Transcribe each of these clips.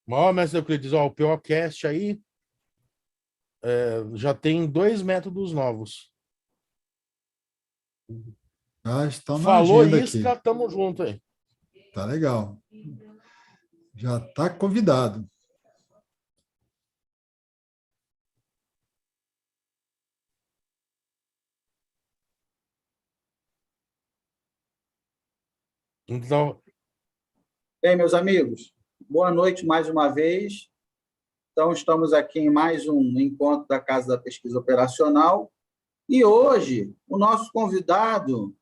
Ó, mestre Euclides, ó, o POcast aí já tem 2 métodos novos. Ah, estão na Falou agenda aqui. isca, tamo junto aí. Tá legal. Já está convidado. Então, Bem, meus amigos, boa noite mais uma vez. Então, estamos aqui em mais um encontro da Casa da Pesquisa Operacional. E hoje, o nosso convidado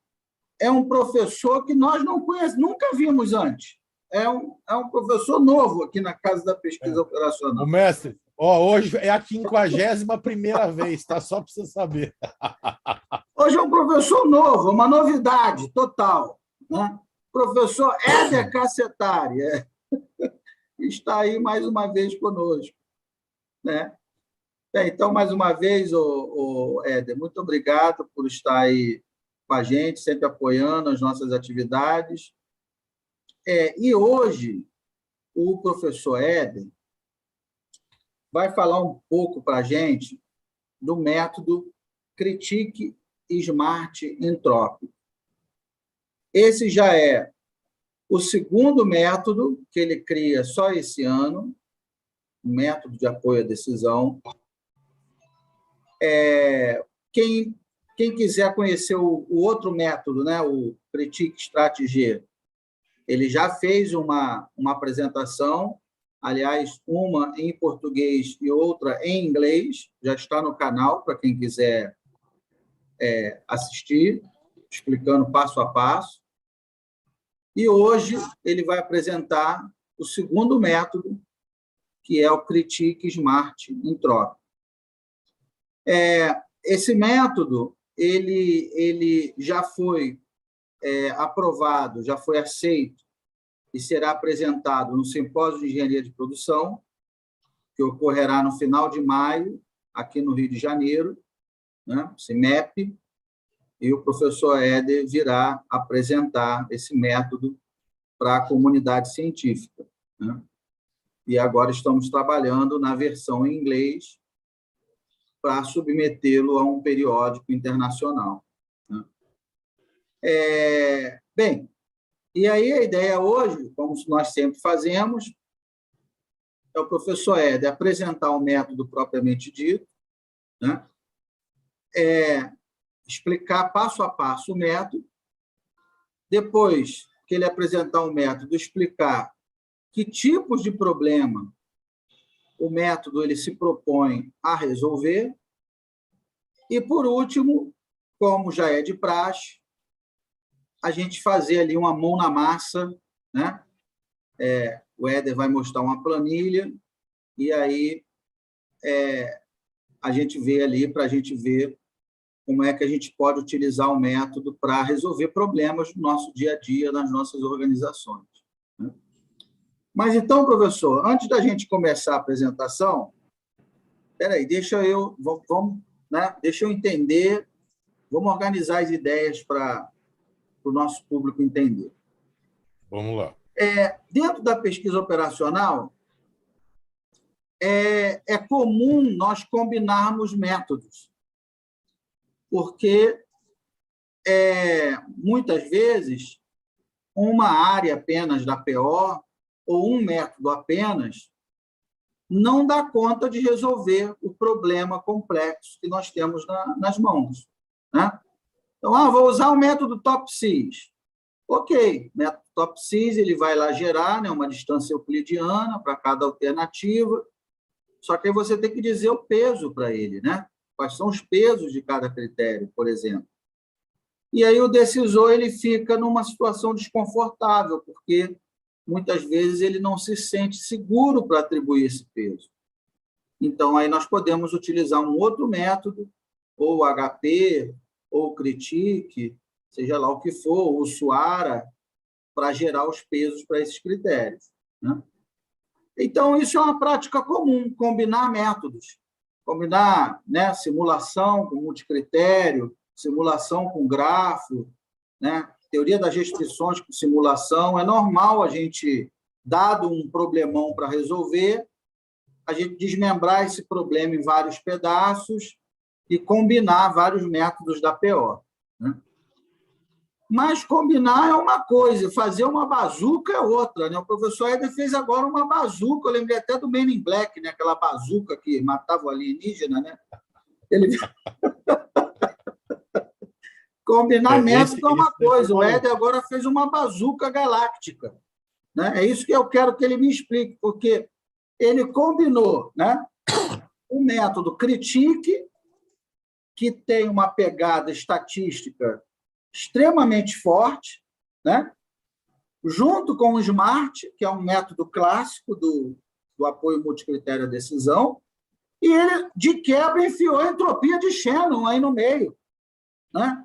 é um professor que nós não conhecemos, nunca vimos antes. É um professor novo aqui na Casa da Pesquisa o Operacional. mestre, ó, hoje é a 51ª vez, tá? Só para você saber. Hoje é um professor novo, uma novidade total, né? Professor Éder Cassetari está aí mais uma vez conosco, né? Bem, então, mais uma vez, Éder, muito obrigado por estar aí com a gente, sempre apoiando as nossas atividades. E hoje, o professor Éder vai falar um pouco para a gente do método Critique Smart Entrópico. Esse já é o segundo método que ele cria só esse ano, o método de apoio à decisão. Quem quiser conhecer o outro método, né, o Critique Stratégie, ele já fez uma apresentação, aliás, uma em português e outra em inglês, já está no canal para quem quiser assistir, explicando passo a passo. E hoje ele vai apresentar o segundo método, que é o Critique Smart Entrópico. Esse método ele já foi aprovado, já foi aceito e será apresentado no Simpósio de Engenharia de Produção, que ocorrerá no final de maio, aqui no Rio de Janeiro, né? CIMEP, e o professor Éder virá apresentar esse método para a comunidade científica, né? E agora estamos trabalhando na versão em inglês para submetê-lo a um periódico internacional, né? Bem, e aí a ideia hoje, como nós sempre fazemos, é o professor Éder apresentar o método propriamente dito, né? Explicar passo a passo o método, depois que ele apresentar o método, explicar que tipos de problema o método ele se propõe a resolver, e, por último, como já é de praxe, a gente fazer ali uma mão na massa, né? O Éder vai mostrar uma planilha, e aí a gente vê ali, para a gente ver como é que a gente pode utilizar o método para resolver problemas do nosso dia a dia, nas nossas organizações, né? Mas então, professor, antes da gente começar a apresentação, deixa eu entender, vamos organizar as ideias para o nosso público entender. vamos lá. Dentro da pesquisa operacional, é comum nós combinarmos métodos, porque, muitas vezes, uma área apenas da PO ou um método apenas não dá conta de resolver o problema complexo que nós temos nas mãos, né? Então, vou usar o método TOPSIS. Ok, o método TOPSIS ele vai lá gerar, né, uma distância euclidiana para cada alternativa, só que aí você tem que dizer o peso para ele, né? Quais são os pesos de cada critério, por exemplo. E aí o decisor ele fica numa situação desconfortável, porque muitas vezes ele não se sente seguro para atribuir esse peso. Então, aí nós podemos utilizar um outro método, ou o HP, ou o Critique, seja lá o que for, ou o SUARA, para gerar os pesos para esses critérios, né? Então, isso é uma prática comum, combinar métodos. Combinar, né, simulação com multicritério, simulação com grafo, né? Teoria das restrições com simulação. É normal a gente dado um problemão para resolver, a gente desmembrar esse problema em vários pedaços e combinar vários métodos da PO. Né? Mas combinar é uma coisa, fazer uma bazuca é outra. Né? O professor Éder fez agora uma bazuca, eu lembrei até do Men in Black, né? Aquela bazuca que matava o alienígena. Né? Ele... Combinar método é uma coisa, o Éder agora fez uma bazuca galáctica. Né? É isso que eu quero que ele me explique, porque ele combinou, né, o método Critique, que tem uma pegada estatística extremamente forte, né, junto com o SMART, que é um método clássico do apoio multicritério à decisão, e ele, de quebra, enfiou a entropia de Shannon aí no meio. Né?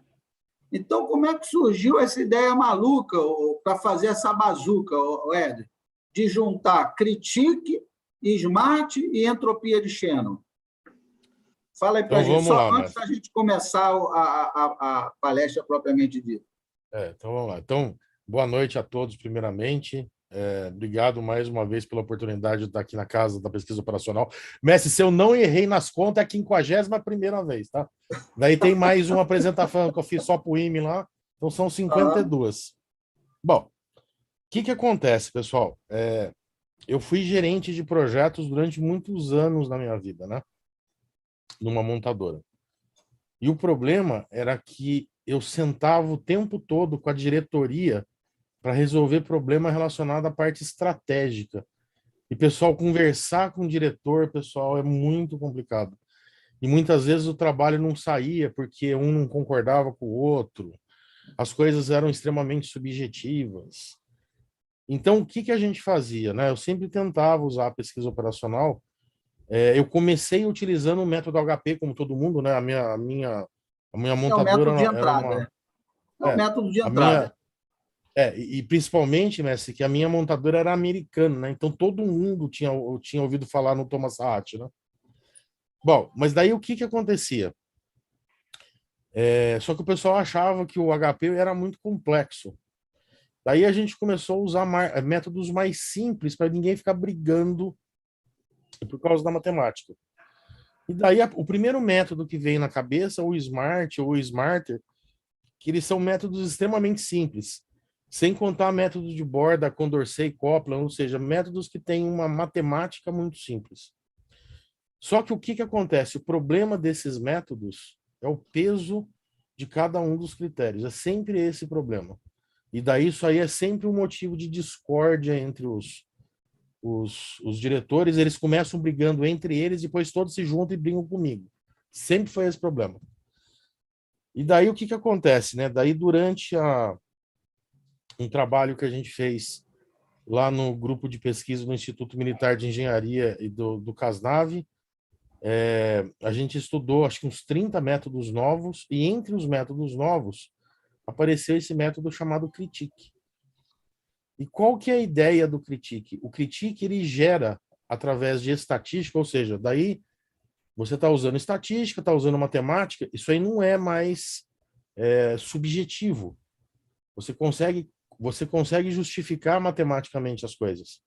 Então, como é que surgiu essa ideia maluca para fazer essa bazuca, Éder? De juntar Critique, SMART e entropia de Shannon. Fala aí para a gente, só antes da gente começar a palestra propriamente dita. Então, vamos lá. Então, boa noite a todos, primeiramente. Obrigado mais uma vez pela oportunidade de estar aqui na Casa da Pesquisa Operacional. Mestre, se eu não errei nas contas, é a 51ª vez, tá? Daí tem mais uma apresentação que eu fiz só para o IME lá, então são 52. Bom, o que acontece, pessoal? Eu fui gerente de projetos durante muitos anos na minha vida, né? Numa montadora. E o problema era que eu sentava o tempo todo com a diretoria para resolver problema relacionado à parte estratégica. E, pessoal, conversar com o diretor, pessoal, é muito complicado. E muitas vezes o trabalho não saía porque um não concordava com o outro. As coisas eram extremamente subjetivas. Então, o que a gente fazia? Né? Eu sempre tentava usar a pesquisa operacional. Eu comecei utilizando o método HP, como todo mundo, né? A minha montadora é o método de era entrada. uma... É o método de a entrada. e principalmente, Messi, que a minha montadora era americana, né? Então todo mundo tinha ouvido falar no Thomas Hart, né? Bom, mas daí o que acontecia? Só que o pessoal achava que o HP era muito complexo. Daí a gente começou a usar métodos mais simples para ninguém ficar brigando por causa da matemática. E daí o primeiro método que veio na cabeça, o SMART ou o SMARTer, que eles são métodos extremamente simples, sem contar métodos de Borda, Condorcet e Koplan, ou seja, métodos que têm uma matemática muito simples. Só que o que acontece? O problema desses métodos é o peso de cada um dos critérios. É sempre esse problema. E daí isso aí é sempre um motivo de discórdia entre os diretores. Eles começam brigando entre eles, depois todos se juntam e brigam comigo. Sempre foi esse problema. E daí o que acontece? Né? Daí durante um trabalho que a gente fez lá no grupo de pesquisa do Instituto Militar de Engenharia e do CASNAV, a gente estudou acho que uns 30 métodos novos, e entre os métodos novos apareceu esse método chamado Critique. E qual que é a ideia do Critique? O Critique ele gera através de estatística, ou seja, daí você está usando estatística, está usando matemática, isso aí não é mais subjetivo. Você consegue justificar matematicamente as coisas.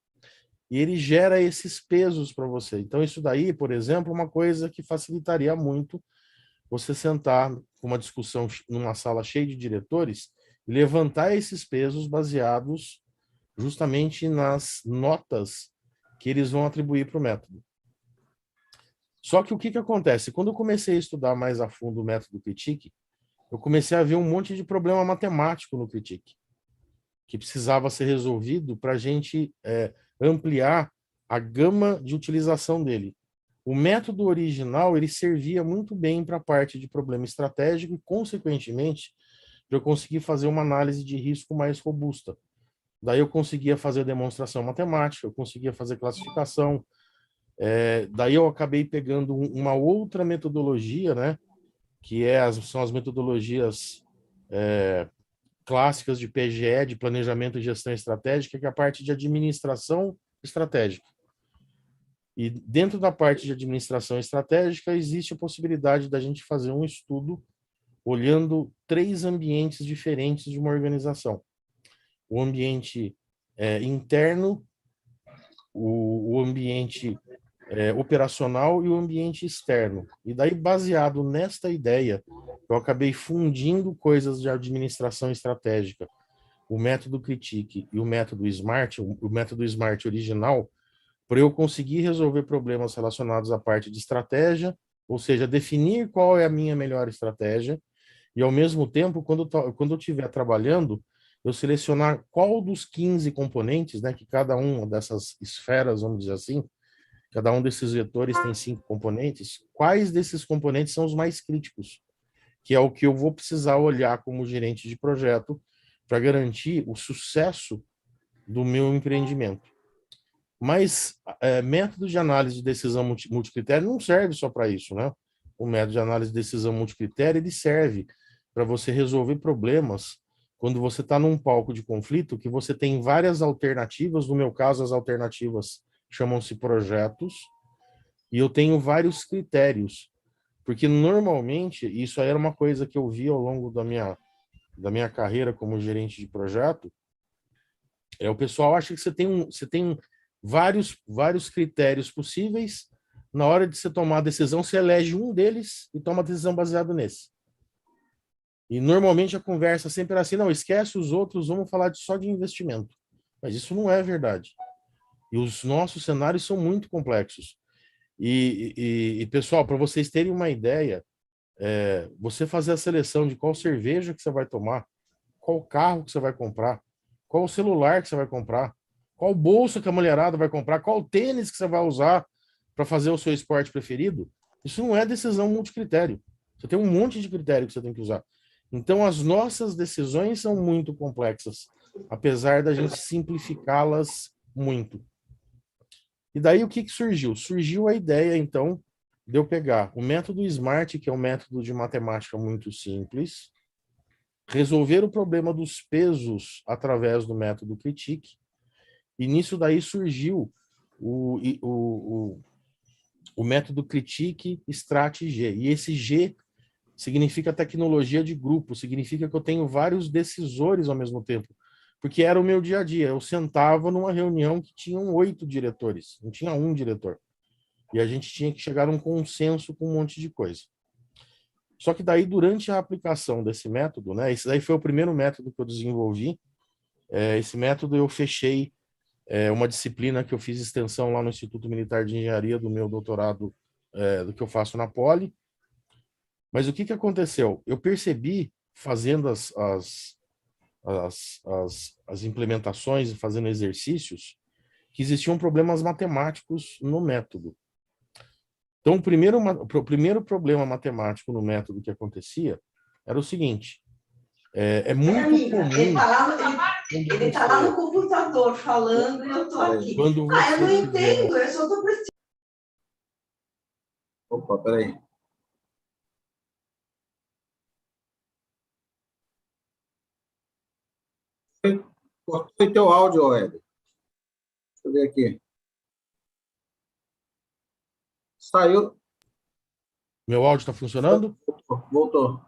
E ele gera esses pesos para você. Então, isso daí, por exemplo, é uma coisa que facilitaria muito você sentar com uma discussão numa sala cheia de diretores e levantar esses pesos baseados justamente nas notas que eles vão atribuir para o método. Só que o que acontece? Quando eu comecei a estudar mais a fundo o método Critique, eu comecei a ver um monte de problema matemático no Critique, que precisava ser resolvido para a gente ampliar a gama de utilização dele. O método original ele servia muito bem para a parte de problema estratégico e, consequentemente, para eu conseguir fazer uma análise de risco mais robusta. Daí eu conseguia fazer demonstração matemática, eu conseguia fazer classificação. Daí eu acabei pegando uma outra metodologia, né, que são as metodologias clássicas de PGE, de Planejamento e Gestão Estratégica, que é a parte de administração estratégica. E dentro da parte de administração estratégica, existe a possibilidade da gente fazer um estudo olhando 3 ambientes diferentes de uma organização. O ambiente interno, o ambiente operacional e o ambiente externo. E daí, baseado nesta ideia, eu acabei fundindo coisas de administração estratégica, o método Critique e o método SMART, o método SMART original, para eu conseguir resolver problemas relacionados à parte de estratégia, ou seja, definir qual é a minha melhor estratégia, e ao mesmo tempo, quando eu estiver trabalhando, eu selecionar qual dos 15 componentes, né, que cada uma dessas esferas, vamos dizer assim, cada um desses vetores tem 5 componentes, quais desses componentes são os mais críticos, que é o que eu vou precisar olhar como gerente de projeto para garantir o sucesso do meu empreendimento. Mas método de análise de decisão multicritério não serve só para isso, né? O método de análise de decisão multicritério, ele serve para você resolver problemas quando você está num palco de conflito, que você tem várias alternativas, no meu caso, as alternativas chamam-se projetos, e eu tenho vários critérios, porque normalmente, isso aí era uma coisa que eu vi ao longo da minha carreira como gerente de projeto, o pessoal acha que você tem vários critérios possíveis, na hora de você tomar a decisão, você elege um deles e toma a decisão baseada nesse. E normalmente a conversa sempre era assim, não, esquece os outros, vamos falar só de investimento. Mas isso não é verdade. E os nossos cenários são muito complexos. E pessoal, para vocês terem uma ideia, você fazer a seleção de qual cerveja que você vai tomar, qual carro que você vai comprar, qual celular que você vai comprar, qual bolsa que a mulherada vai comprar, qual tênis que você vai usar para fazer o seu esporte preferido, isso não é decisão multicritério. Você tem um monte de critério que você tem que usar. Então, as nossas decisões são muito complexas, apesar da gente simplificá-las muito. E daí, o que surgiu? Surgiu a ideia, então, de eu pegar o método SMART, que é um método de matemática muito simples, resolver o problema dos pesos através do método Critique, e nisso daí surgiu o método Critique Strat G. E esse G significa tecnologia de grupo, significa que eu tenho vários decisores ao mesmo tempo, porque era o meu dia a dia. Eu sentava numa reunião que tinham 8 diretores, não tinha um diretor. E a gente tinha que chegar a um consenso com um monte de coisa. Só que daí, durante a aplicação desse método, né, esse daí foi o primeiro método que eu desenvolvi. Esse método eu fechei uma disciplina que eu fiz extensão lá no Instituto Militar de Engenharia do meu doutorado, do que eu faço na Poli. Mas o que aconteceu? Eu percebi, fazendo as implementações e fazendo exercícios, que existiam problemas matemáticos no método. Então, o primeiro problema matemático no método que acontecia era o seguinte: é muito comum. Ele está lá no computador falando e eu estou aqui. Quando você eu não entendo, eu só estou precisando. Opa, peraí. Cortou teu áudio, Ed. Deixa eu ver aqui. Saiu. Meu áudio está funcionando? Voltou.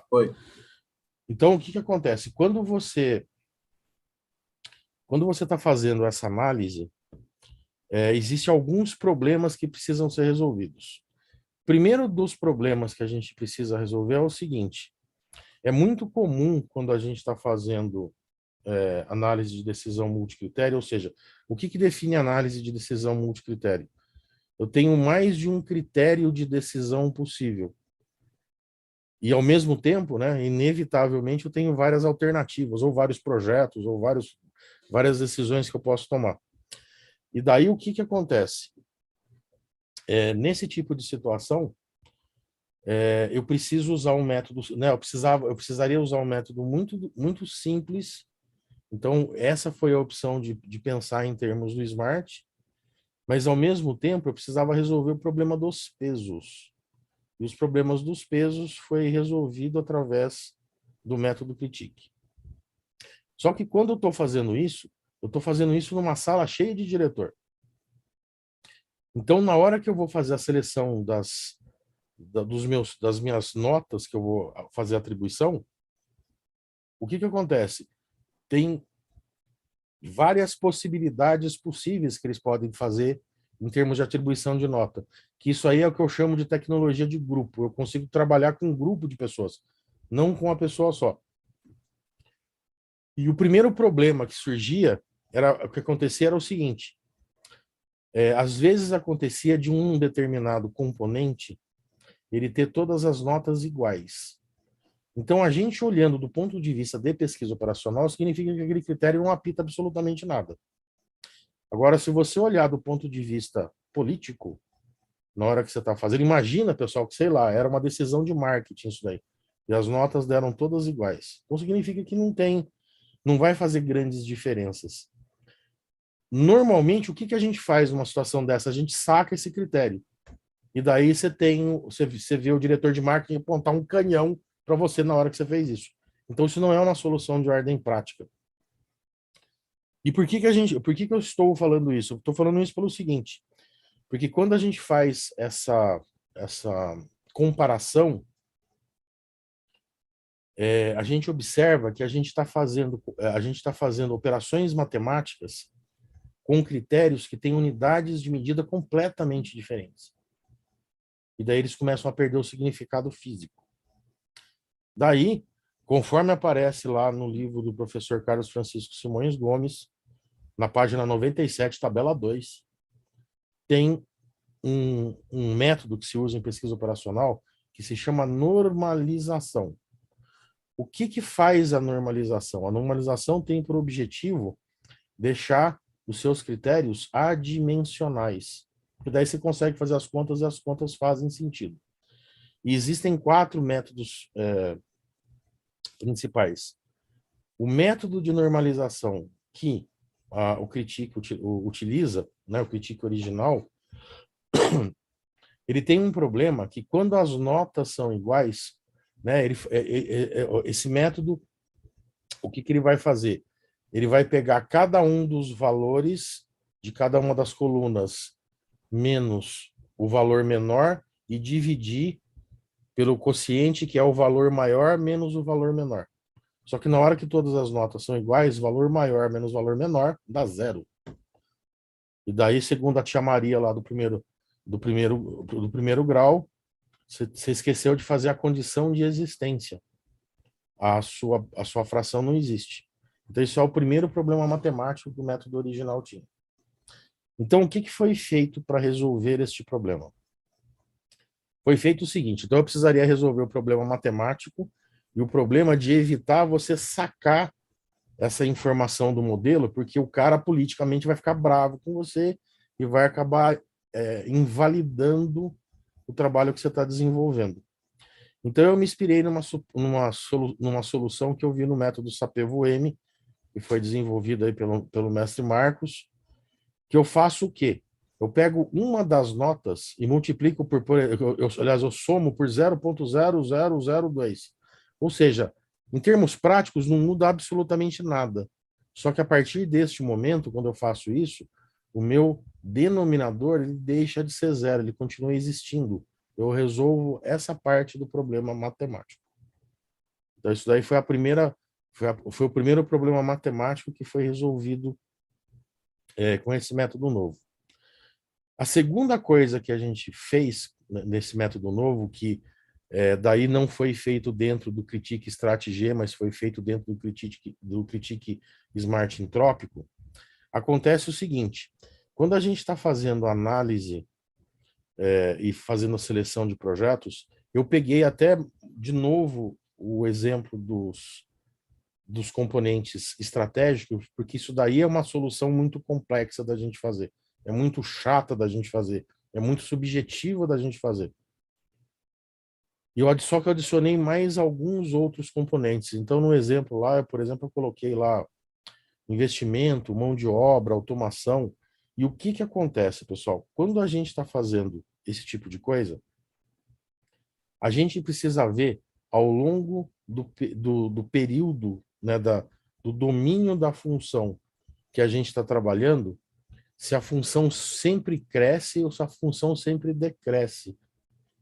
Foi. Então, o que acontece? Quando você está fazendo essa análise, existem alguns problemas que precisam ser resolvidos. O primeiro dos problemas que a gente precisa resolver é o seguinte: é muito comum quando a gente está fazendo análise de decisão multicritério, ou seja, o que define análise de decisão multicritério? Eu tenho mais de um critério de decisão possível. E, ao mesmo tempo, né, inevitavelmente, eu tenho várias alternativas, ou vários projetos, ou várias decisões que eu posso tomar. E daí, o que acontece? Nesse tipo de situação, eu preciso usar um método, né, eu precisaria usar um método muito, muito simples. Então, essa foi a opção de pensar em termos do SMART, mas, ao mesmo tempo, eu precisava resolver o problema dos pesos. E os problemas dos pesos foi resolvido através do método Critique. Só que quando eu estou fazendo isso, numa sala cheia de diretor. Então, na hora que eu vou fazer a seleção das minhas notas, que eu vou fazer a atribuição, o que acontece? Tem várias possibilidades possíveis que eles podem fazer em termos de atribuição de nota. Que isso aí é o que eu chamo de tecnologia de grupo. Eu consigo trabalhar com um grupo de pessoas, não com uma pessoa só. E o primeiro problema que surgia, o que acontecia era o seguinte: às vezes acontecia de um determinado componente ele ter todas as notas iguais. Então, a gente olhando do ponto de vista de pesquisa operacional, significa que aquele critério não apita absolutamente nada. Agora, se você olhar do ponto de vista político, na hora que você está fazendo, imagina, pessoal, que, sei lá, era uma decisão de marketing isso daí, e as notas deram todas iguais. Então, significa que não vai fazer grandes diferenças. Normalmente, o que a gente faz numa situação dessa? A gente saca esse critério. E daí você vê o diretor de marketing apontar um canhão para você na hora que você fez isso. Então, isso não é uma solução de ordem prática. E por que eu estou falando isso? Eu estou falando isso pelo seguinte, porque quando a gente faz essa comparação, a gente observa que a gente está fazendo operações matemáticas com critérios que têm unidades de medida completamente diferentes. E daí eles começam a perder o significado físico. Daí, conforme aparece lá no livro do professor Carlos Francisco Simões Gomes, na página 97, tabela 2, tem um método que se usa em pesquisa operacional que se chama normalização. O que faz a normalização? A normalização tem por objetivo deixar os seus critérios adimensionais. E daí você consegue fazer as contas e as contas fazem sentido. E existem 4 métodos principais. O método de normalização que o Critique utiliza, né, o Critique original, ele tem um problema que quando as notas são iguais, né, esse método, o que ele vai fazer? Ele vai pegar cada um dos valores de cada uma das colunas menos o valor menor e dividir pelo quociente, que é o valor maior menos o valor menor. Só que na hora que todas as notas são iguais, valor maior menos valor menor dá 0. E daí, segundo a tia Maria lá do primeiro grau, você esqueceu de fazer a condição de existência. A sua fração não existe. Então, isso é o primeiro problema matemático que o método original tinha. Então, o que foi feito para resolver este problema? Foi feito o seguinte: então eu precisaria resolver o problema matemático e o problema de evitar você sacar essa informação do modelo, porque o cara politicamente vai ficar bravo com você e vai acabar invalidando o trabalho que você está desenvolvendo. Então eu me inspirei numa solução que eu vi no método Sapevo-M, que foi desenvolvido aí pelo mestre Marcos, que eu faço o quê? Eu pego uma das notas e multiplico aliás, eu somo por 0,0002. Ou seja, em termos práticos, não muda absolutamente nada. Só que a partir deste momento, quando eu faço isso, o meu denominador ele deixa de ser 0, ele continua existindo. Eu resolvo essa parte do problema matemático. Então, isso daí foi o primeiro problema matemático que foi resolvido com esse método novo. A segunda coisa que a gente fez nesse método novo, que daí não foi feito dentro do Critique Strat-G, mas foi feito dentro do Critique Smart Entrópico, acontece o seguinte: quando a gente está fazendo análise e fazendo a seleção de projetos, eu peguei até, de novo, o exemplo dos componentes estratégicos, porque isso daí é uma solução muito complexa da gente fazer. É muito chata da gente fazer, é muito subjetiva da gente fazer. Só que eu adicionei mais alguns outros componentes. Então, no exemplo lá, por exemplo, eu coloquei lá investimento, mão de obra, automação. E o que acontece, pessoal? Quando a gente está fazendo esse tipo de coisa, a gente precisa ver ao longo do período, né, do domínio da função que a gente está trabalhando, se a função sempre cresce ou se a função sempre decresce.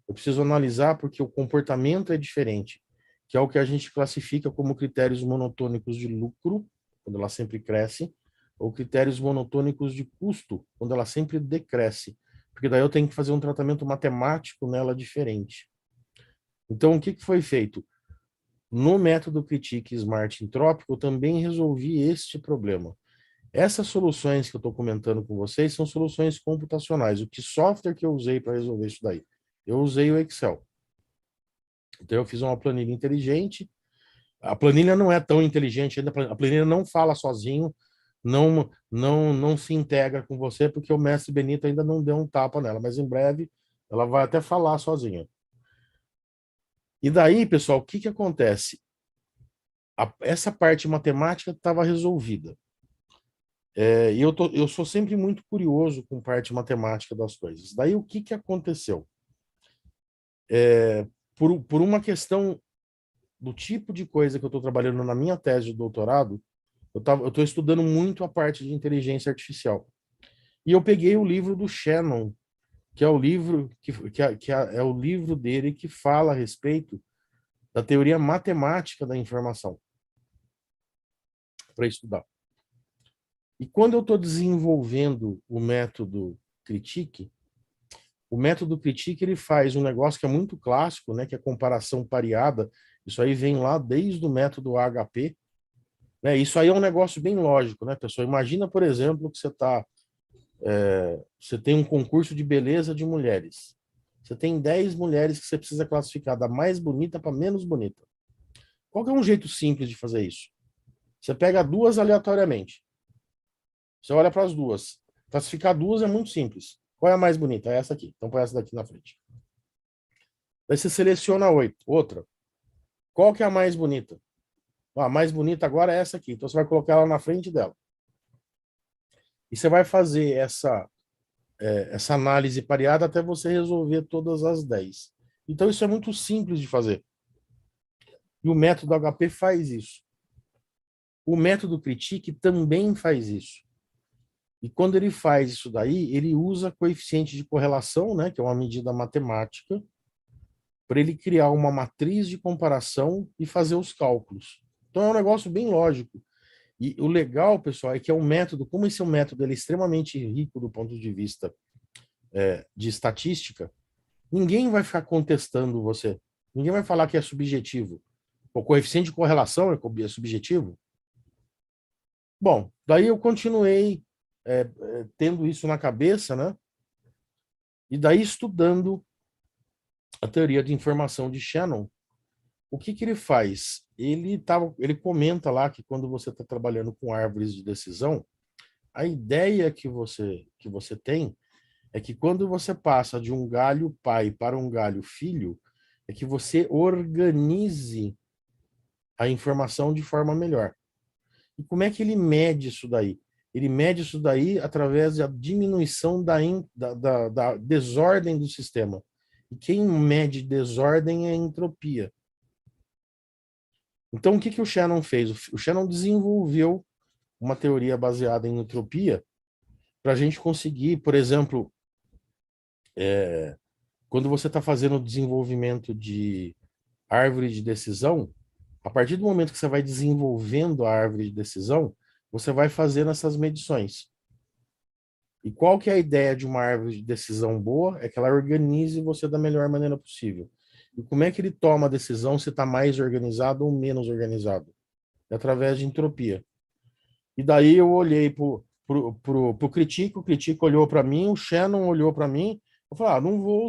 Eu preciso analisar porque o comportamento é diferente, que é o que a gente classifica como critérios monotônicos de lucro, quando ela sempre cresce, ou critérios monotônicos de custo, quando ela sempre decresce, porque daí eu tenho que fazer um tratamento matemático nela diferente. Então, o que foi feito? No método Critique Smart Entrópico, eu também resolvi este problema. Essas soluções que eu estou comentando com vocês são soluções computacionais. O que software que eu usei para resolver isso daí? Eu usei o Excel. Então, eu fiz uma planilha inteligente. A planilha não é tão inteligente ainda, a planilha não fala sozinho, não se integra com você, porque o mestre Benito ainda não deu um tapa nela, mas em breve ela vai até falar sozinha. E daí, pessoal, o que acontece? Essa parte matemática estava resolvida. E eu sou sempre muito curioso com parte matemática das coisas. Daí, o que aconteceu? Por uma questão do tipo de coisa que eu estou trabalhando na minha tese de doutorado, eu estou estudando muito a parte de inteligência artificial. E eu peguei o livro do Shannon, que é o livro é o livro dele que fala a respeito da teoria matemática da informação para estudar. E quando eu estou desenvolvendo o método Critique ele faz um negócio que é muito clássico, né, que é a comparação pareada. Isso aí vem lá desde o método AHP. Né? Isso aí é um negócio bem lógico, né, pessoal? Imagina, por exemplo, que você tem um concurso de beleza de mulheres. Você tem 10 mulheres que você precisa classificar da mais bonita para menos bonita. Qual que é um jeito simples de fazer isso? Você pega duas aleatoriamente. Você olha para as duas. Classificar duas é muito simples. Qual é a mais bonita? É essa aqui. Então põe essa daqui na frente. Daí você seleciona outra. Qual que é a mais bonita? A mais bonita agora é essa aqui. Então você vai colocar ela na frente dela. E você vai fazer essa análise pareada até você resolver todas as 10. Então isso é muito simples de fazer. E o método HP faz isso. O método Critique também faz isso. E quando ele faz isso daí, ele usa coeficiente de correlação, né, que é uma medida matemática, para ele criar uma matriz de comparação e fazer os cálculos. Então é um negócio bem lógico. E o legal, pessoal, é que é um método, como esse é um método ele é extremamente rico do ponto de vista de estatística, ninguém vai ficar contestando você. Ninguém vai falar que é subjetivo. O coeficiente de correlação é subjetivo? Bom, daí eu continuei tendo isso na cabeça, né? E daí estudando a teoria de informação de Shannon, o que ele faz? Ele comenta lá que quando você está trabalhando com árvores de decisão, a ideia que você tem é que quando você passa de um galho pai para um galho filho, é que você organize a informação de forma melhor. E como é que ele mede isso daí? Ele mede isso daí através da diminuição da desordem do sistema. E quem mede desordem é a entropia. Então, o que o Shannon fez? O Shannon desenvolveu uma teoria baseada em entropia para a gente conseguir, por exemplo, quando você está fazendo o desenvolvimento de árvore de decisão, a partir do momento que você vai desenvolvendo a árvore de decisão, você vai fazendo essas medições. E qual que é a ideia de uma árvore de decisão boa? É que ela organize você da melhor maneira possível. E como é que ele toma a decisão se está mais organizado ou menos organizado? É através de entropia. E daí eu olhei pro Critique, o Critique olhou para mim, o Shannon olhou para mim, eu falei, eu não vou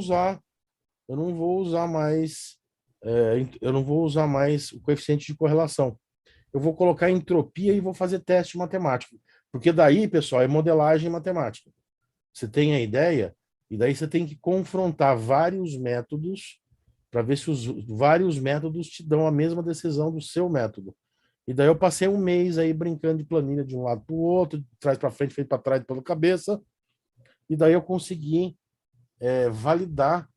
usar mais o coeficiente de correlação. Eu vou colocar entropia e vou fazer teste matemático. Porque daí, pessoal, é modelagem matemática. Você tem a ideia, e daí você tem que confrontar vários métodos para ver se os vários métodos te dão a mesma decisão do seu método. E daí eu passei um mês aí brincando de planilha de um lado para o outro, de trás para frente, feito para trás pela cabeça, e daí eu consegui validar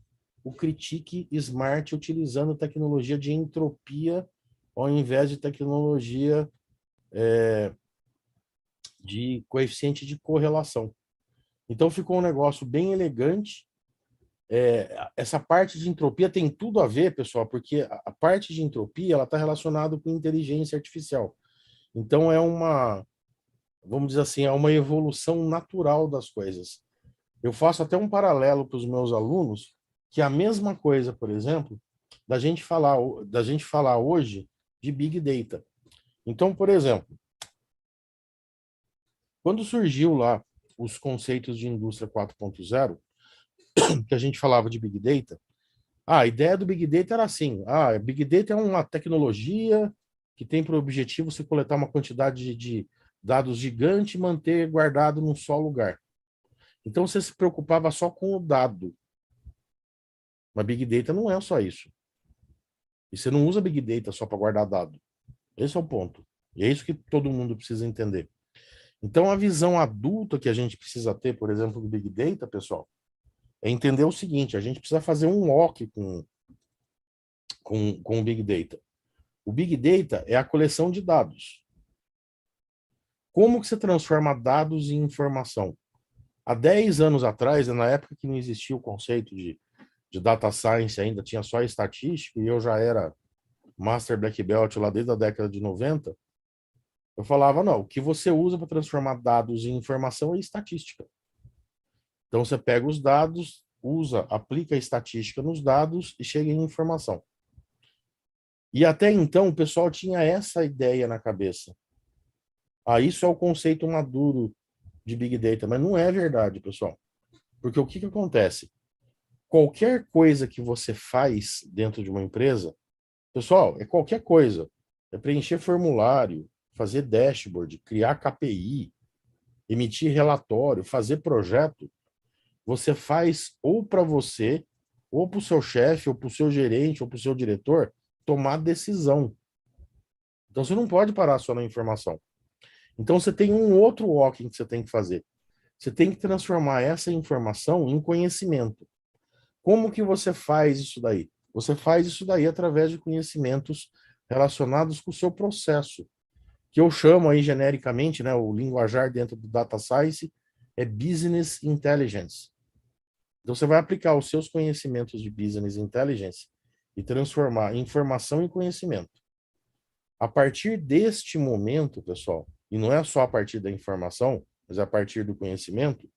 o Critique Smart utilizando tecnologia de entropia ao invés de tecnologia de coeficiente de correlação. Então ficou um negócio bem elegante. Essa parte de entropia tem tudo a ver, pessoal, porque a parte de entropia ela está relacionada com inteligência artificial. Então é vamos dizer assim, é uma evolução natural das coisas. Eu faço até um paralelo para os meus alunos, que é a mesma coisa, por exemplo, da gente falar hoje de Big Data. Então, por exemplo, quando surgiu lá os conceitos de indústria 4.0, que a gente falava de Big Data, a ideia do Big Data era assim, Big Data é uma tecnologia que tem por objetivo se coletar uma quantidade de dados gigante e manter guardado num só lugar. Então você se preocupava só com o dado. Mas Big Data não é só isso. E você não usa Big Data só para guardar dado. Esse é o ponto. E é isso que todo mundo precisa entender. Então a visão adulta que a gente precisa ter, por exemplo, do Big Data, pessoal, é entender o seguinte, a gente precisa fazer um walk com o Big Data. O Big Data é a coleção de dados. Como que você transforma dados em informação? Há 10 anos atrás, na época que não existia o conceito de data science, ainda tinha só estatística, e eu já era Master Black Belt lá desde a década de 90, eu falava, não, o que você usa para transformar dados em informação é estatística. Então você pega os dados, aplica a estatística nos dados e chega em informação. E até então o pessoal tinha essa ideia na cabeça. Isso é o conceito maduro de Big Data, mas não é verdade, pessoal. Porque o que acontece? Qualquer coisa que você faz dentro de uma empresa, pessoal, é qualquer coisa. É preencher formulário, fazer dashboard, criar KPI, emitir relatório, fazer projeto. Você faz ou para você, ou para o seu chefe, ou para o seu gerente, ou para o seu diretor, tomar decisão. Então você não pode parar só na informação. Então você tem um outro walking que você tem que fazer. Você tem que transformar essa informação em conhecimento. Como que você faz isso daí? Você faz isso daí através de conhecimentos relacionados com o seu processo, que eu chamo aí genericamente, né, o linguajar dentro do Data Science é Business Intelligence. Então você vai aplicar os seus conhecimentos de Business Intelligence e transformar informação em conhecimento. A partir deste momento, pessoal, e não é só a partir da informação, mas a partir do conhecimento,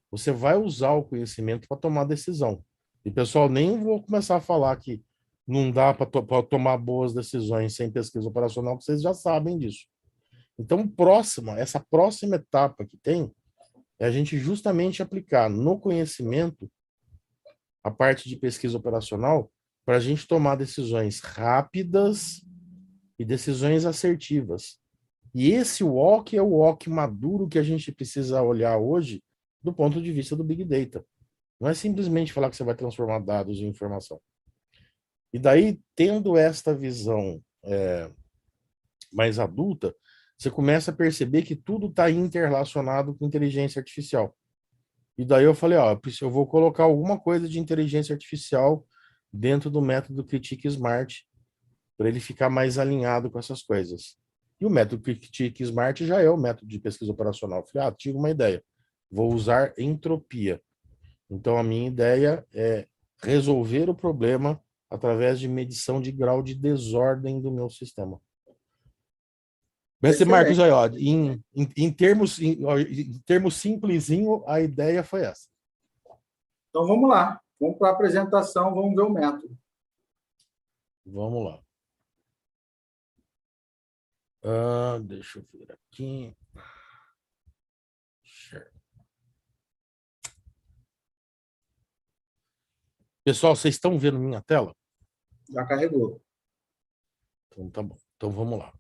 você vai usar o conhecimento para tomar decisão. E, pessoal, nem vou começar a falar que não dá para tomar boas decisões sem pesquisa operacional, porque vocês já sabem disso. Então, essa próxima etapa que tem é a gente justamente aplicar no conhecimento a parte de pesquisa operacional para a gente tomar decisões rápidas e decisões assertivas. E esse walk é o walk maduro que a gente precisa olhar hoje do ponto de vista do Big Data. Não é simplesmente falar que você vai transformar dados em informação. E daí, tendo esta visão mais adulta, você começa a perceber que tudo está interrelacionado com inteligência artificial. E daí eu falei, eu vou colocar alguma coisa de inteligência artificial dentro do método Critique Smart, para ele ficar mais alinhado com essas coisas. E o método Critique Smart já é o método de pesquisa operacional. Eu falei, tive uma ideia. Vou usar entropia. Então, a minha ideia é resolver o problema através de medição de grau de desordem do meu sistema. Mestre Marcos, aí, em termos simplesinho, a ideia foi essa. Então, vamos lá. Vamos para a apresentação, vamos ver o método. Vamos lá. Deixa eu ver aqui. Sure. Pessoal, vocês estão vendo minha tela? Já carregou. Então, tá bom. Então, vamos lá.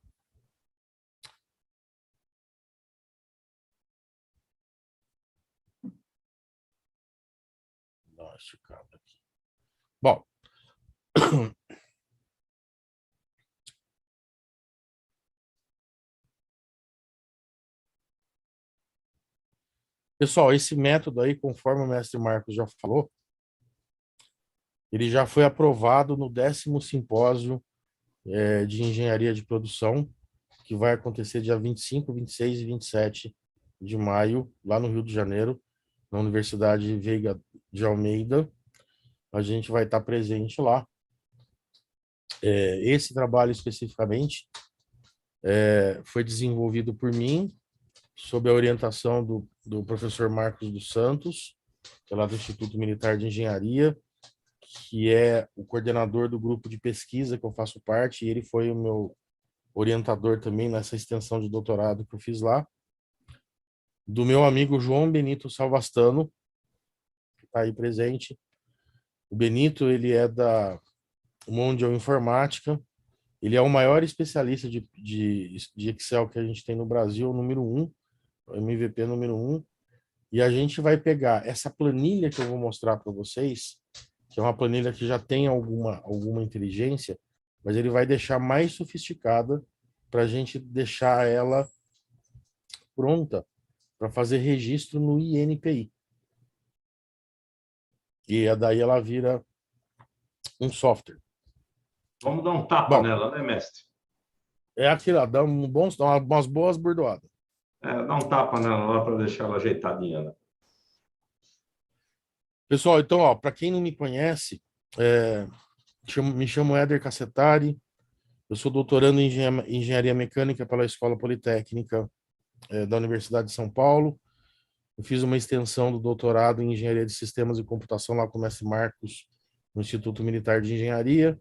Dá uma esticada aqui. Bom. Pessoal, esse método aí, conforme o mestre Marcos já falou, ele já foi aprovado no 10º simpósio de engenharia de produção, que vai acontecer dia 25, 26 e 27 de maio, lá no Rio de Janeiro, na Universidade Veiga de Almeida. A gente vai estar presente lá. Esse trabalho especificamente foi desenvolvido por mim, sob a orientação do professor Marcos dos Santos, que é lá do Instituto Militar de Engenharia, que é o coordenador do grupo de pesquisa que eu faço parte, e ele foi o meu orientador também nessa extensão de doutorado que eu fiz lá. Do meu amigo João Benito Salvastano, que está aí presente. O Benito, ele é da Mundial Informática, ele é o maior especialista de Excel que a gente tem no Brasil, o número 1, o MVP número 1, e a gente vai pegar essa planilha que eu vou mostrar para vocês, que é uma planilha que já tem alguma inteligência, mas ele vai deixar mais sofisticada para a gente deixar ela pronta para fazer registro no INPI. E daí ela vira um software. Vamos dar um tapa Bom, nela, né, mestre? é aquilo, dá umas boas bordoadas. Dá um tapa nela lá para deixar ela ajeitadinha, né? Pessoal, então, ó, para quem não me conhece, me chamo Éder Cassetari, eu sou doutorando em Engenharia Mecânica pela Escola Politécnica da Universidade de São Paulo. Eu fiz uma extensão do doutorado em Engenharia de Sistemas e Computação lá com o mestre Marcos, no Instituto Militar de Engenharia.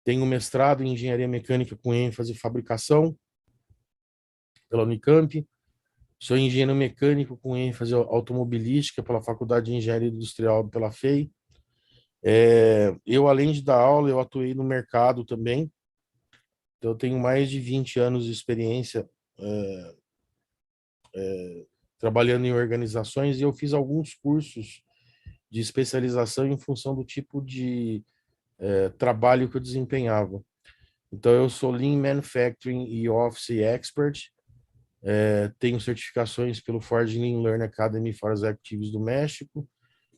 Tenho mestrado em Engenharia Mecânica com ênfase em fabricação pela Unicamp. Sou engenheiro mecânico com ênfase automobilística pela Faculdade de Engenharia Industrial pela FEI. Eu, além de dar aula, eu atuei no mercado também. Então, eu tenho mais de 20 anos de experiência trabalhando em organizações, e eu fiz alguns cursos de especialização em função do tipo de trabalho que eu desempenhava. Então, eu sou Lean Manufacturing e Office Expert, tenho certificações pelo Ford Lean Learning Academy for Executives do México,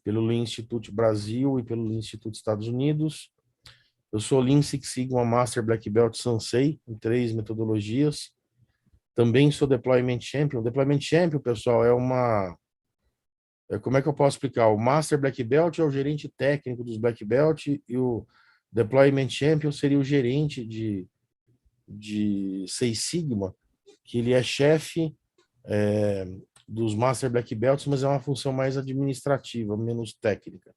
pelo Lean Institute Brasil e pelo Lean Institute Estados Unidos. Eu sou Lean Six Sigma Master Black Belt Sensei em 3 metodologias. Também sou Deployment Champion. Deployment Champion, pessoal, como é que eu posso explicar? O Master Black Belt é o gerente técnico dos Black Belt, e o Deployment Champion seria o gerente de Six Sigma, que ele é chefe dos Master Black Belts, mas é uma função mais administrativa, menos técnica.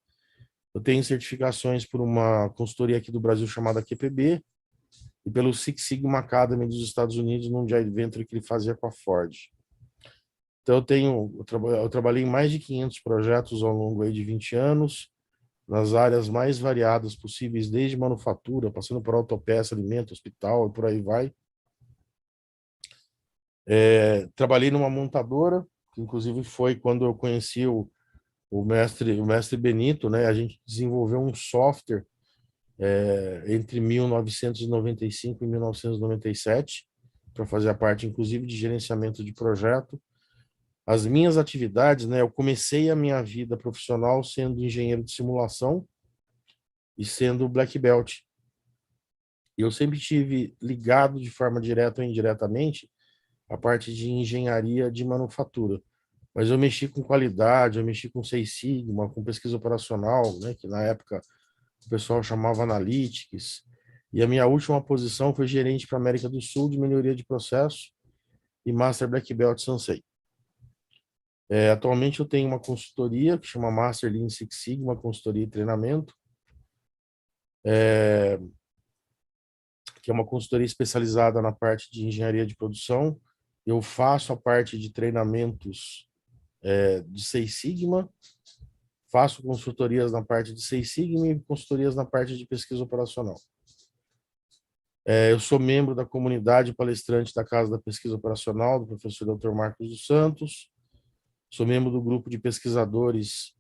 Eu tenho certificações por uma consultoria aqui do Brasil chamada QPB e pelo Six Sigma Academy dos Estados Unidos, num joint venture que ele fazia com a Ford. Então, eu trabalhei em mais de 500 projetos ao longo aí de 20 anos, nas áreas mais variadas possíveis, desde manufatura, passando por autopeça, alimento, hospital e por aí vai. Trabalhei numa montadora, que inclusive foi quando eu conheci o mestre Benito, né? A gente desenvolveu um software entre 1995 e 1997 para fazer a parte, inclusive, de gerenciamento de projeto. As minhas atividades, né? Eu comecei a minha vida profissional sendo engenheiro de simulação e sendo Black Belt. Eu sempre tive ligado de forma direta ou indiretamente a parte de engenharia de manufatura. Mas eu mexi com qualidade, eu mexi com Six Sigma, com pesquisa operacional, né, que na época o pessoal chamava Analytics. E a minha última posição foi gerente para a América do Sul de melhoria de processo e Master Black Belt Sensei. Atualmente eu tenho uma consultoria que chama Master Lean Six Sigma, consultoria e treinamento, que é uma consultoria especializada na parte de engenharia de produção. Eu faço a parte de treinamentos de Six Sigma, faço consultorias na parte de Six Sigma e consultorias na parte de pesquisa operacional. Eu sou membro da comunidade palestrante da Casa da Pesquisa Operacional, do professor Dr. Marcos dos Santos. Sou membro do grupo de pesquisadores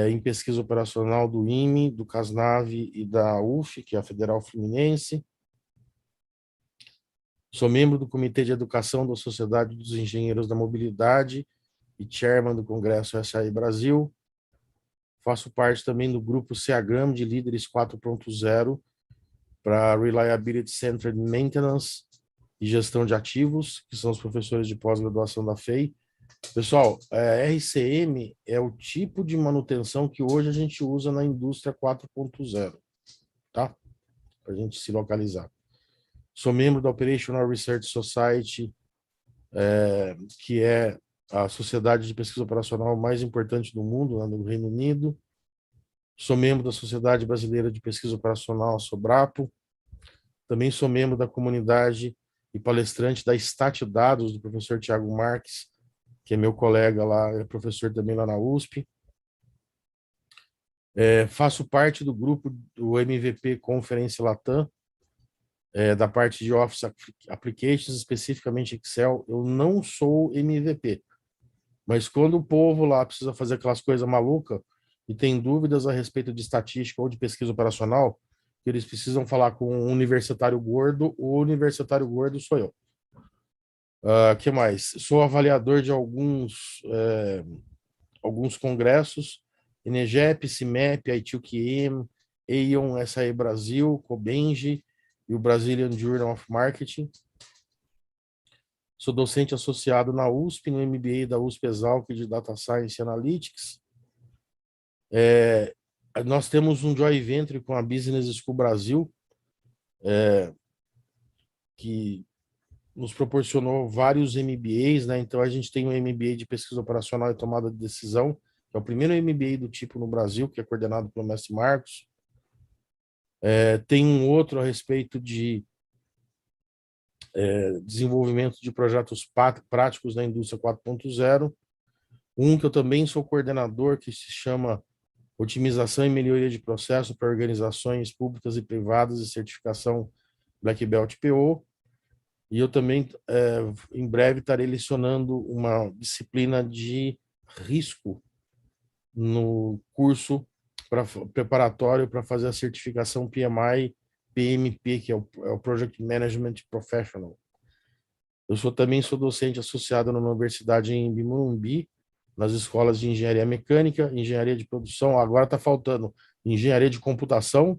em pesquisa operacional do IME, do CASNAV e da UF, que é a Federal Fluminense. Sou membro do Comitê de Educação da Sociedade dos Engenheiros da Mobilidade e chairman do Congresso SAI Brasil. Faço parte também do grupo CAGRAM de Líderes 4.0 para Reliability Centered Maintenance e Gestão de Ativos, que são os professores de pós-graduação da FEI. Pessoal, RCM é o tipo de manutenção que hoje a gente usa na indústria 4.0, tá? Para a gente se localizar. Sou membro da Operational Research Society que é a sociedade de pesquisa operacional mais importante do mundo, lá no Reino Unido. Sou membro da Sociedade Brasileira de Pesquisa Operacional, Sobrapo. Também sou membro da comunidade e palestrante da Statidados, do professor Tiago Marques, que é meu colega lá, é professor também lá na USP. Faço parte do grupo do MVP Conferência Latam, da parte de Office Applications, especificamente Excel. Eu não sou MVP, mas quando o povo lá precisa fazer aquelas coisas malucas e tem dúvidas a respeito de estatística ou de pesquisa operacional, que eles precisam falar com um universitário gordo, o universitário gordo sou eu. Que mais? Sou avaliador de alguns congressos, INEGEP, CIMEP, ITUQM, Aon, SAE Brasil, Cobenji e o Brazilian Journal of Marketing. Sou docente associado na USP, no MBA da USP Exalc de Data Science e Analytics. Nós temos um joint venture com a Business School Brasil, que nos proporcionou vários MBAs, né? Então a gente tem um MBA de pesquisa operacional e tomada de decisão, que é o primeiro MBA do tipo no Brasil, que é coordenado pelo mestre Marcos. Tem um outro a respeito de desenvolvimento de projetos práticos na indústria 4.0. Um que eu também sou coordenador, que se chama Otimização e Melhoria de Processo para Organizações Públicas e Privadas e Certificação Black Belt PO. E eu também, em breve, estarei lecionando uma disciplina de risco no curso preparatório para fazer a certificação PMI, PMP, que é o Project Management Professional. Eu também sou docente associado numa universidade em Morumbi, nas escolas de Engenharia Mecânica, Engenharia de Produção, agora está faltando Engenharia de Computação,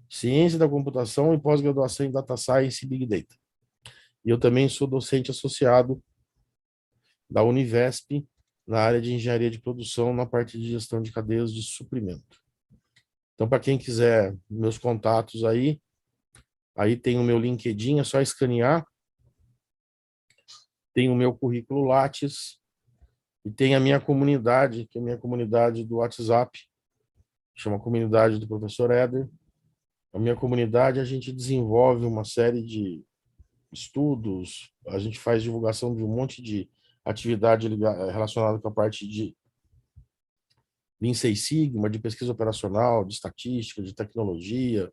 Ciência da Computação e pós-graduação em Data Science e Big Data. E eu também sou docente associado da Univesp, na área de Engenharia de Produção, na parte de Gestão de Cadeias de Suprimento. Então, para quem quiser meus contatos aí tem o meu LinkedIn, é só escanear. Tem o meu currículo Lattes e tem a minha comunidade, que é a minha comunidade do WhatsApp, chama Comunidade do Professor Éder. A minha comunidade, a gente desenvolve uma série de estudos, a gente faz divulgação de um monte de atividade relacionada com a parte de Lean Six Sigma, de pesquisa operacional, de estatística, de tecnologia.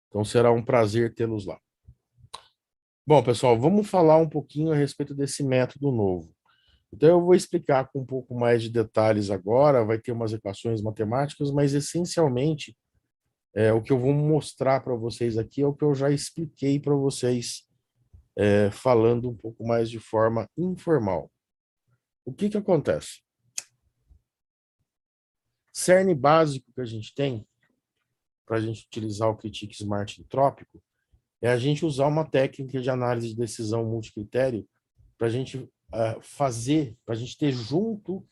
Então será um prazer tê-los lá. Bom, pessoal, vamos falar um pouquinho a respeito desse método novo. Então eu vou explicar com um pouco mais de detalhes agora, vai ter umas equações matemáticas, mas essencialmente o que eu vou mostrar para vocês aqui é o que eu já expliquei para vocês, falando um pouco mais de forma informal. O que acontece? Cerne básico que a gente tem para a gente utilizar o Critique Smart Entrópico é a gente usar uma técnica de análise de decisão multicritério para a gente para a gente ter junto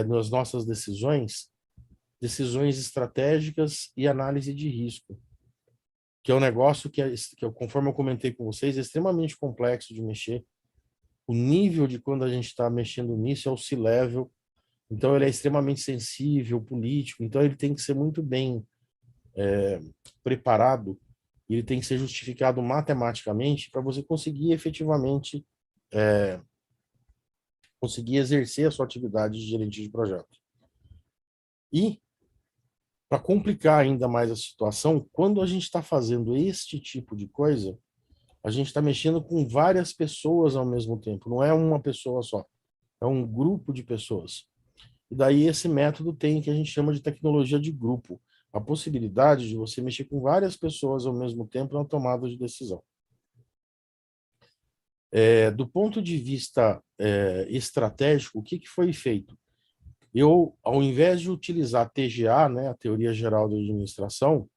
nas nossas decisões estratégicas e análise de risco, que é um negócio que conforme eu comentei com vocês, é extremamente complexo de mexer. O nível de quando a gente está mexendo nisso é o C-level, então ele é extremamente sensível, político, então ele tem que ser muito bem preparado, ele tem que ser justificado matematicamente para você conseguir efetivamente conseguir exercer a sua atividade de gerente de projeto. E, para complicar ainda mais a situação, quando a gente está fazendo este tipo de coisa, a gente está mexendo com várias pessoas ao mesmo tempo, não é uma pessoa só, é um grupo de pessoas. E daí esse método tem o que a gente chama de tecnologia de grupo, a possibilidade de você mexer com várias pessoas ao mesmo tempo na tomada de decisão. Do ponto de vista estratégico, o que foi feito? Eu, ao invés de utilizar a TGA, né, a Teoria Geral da Administração,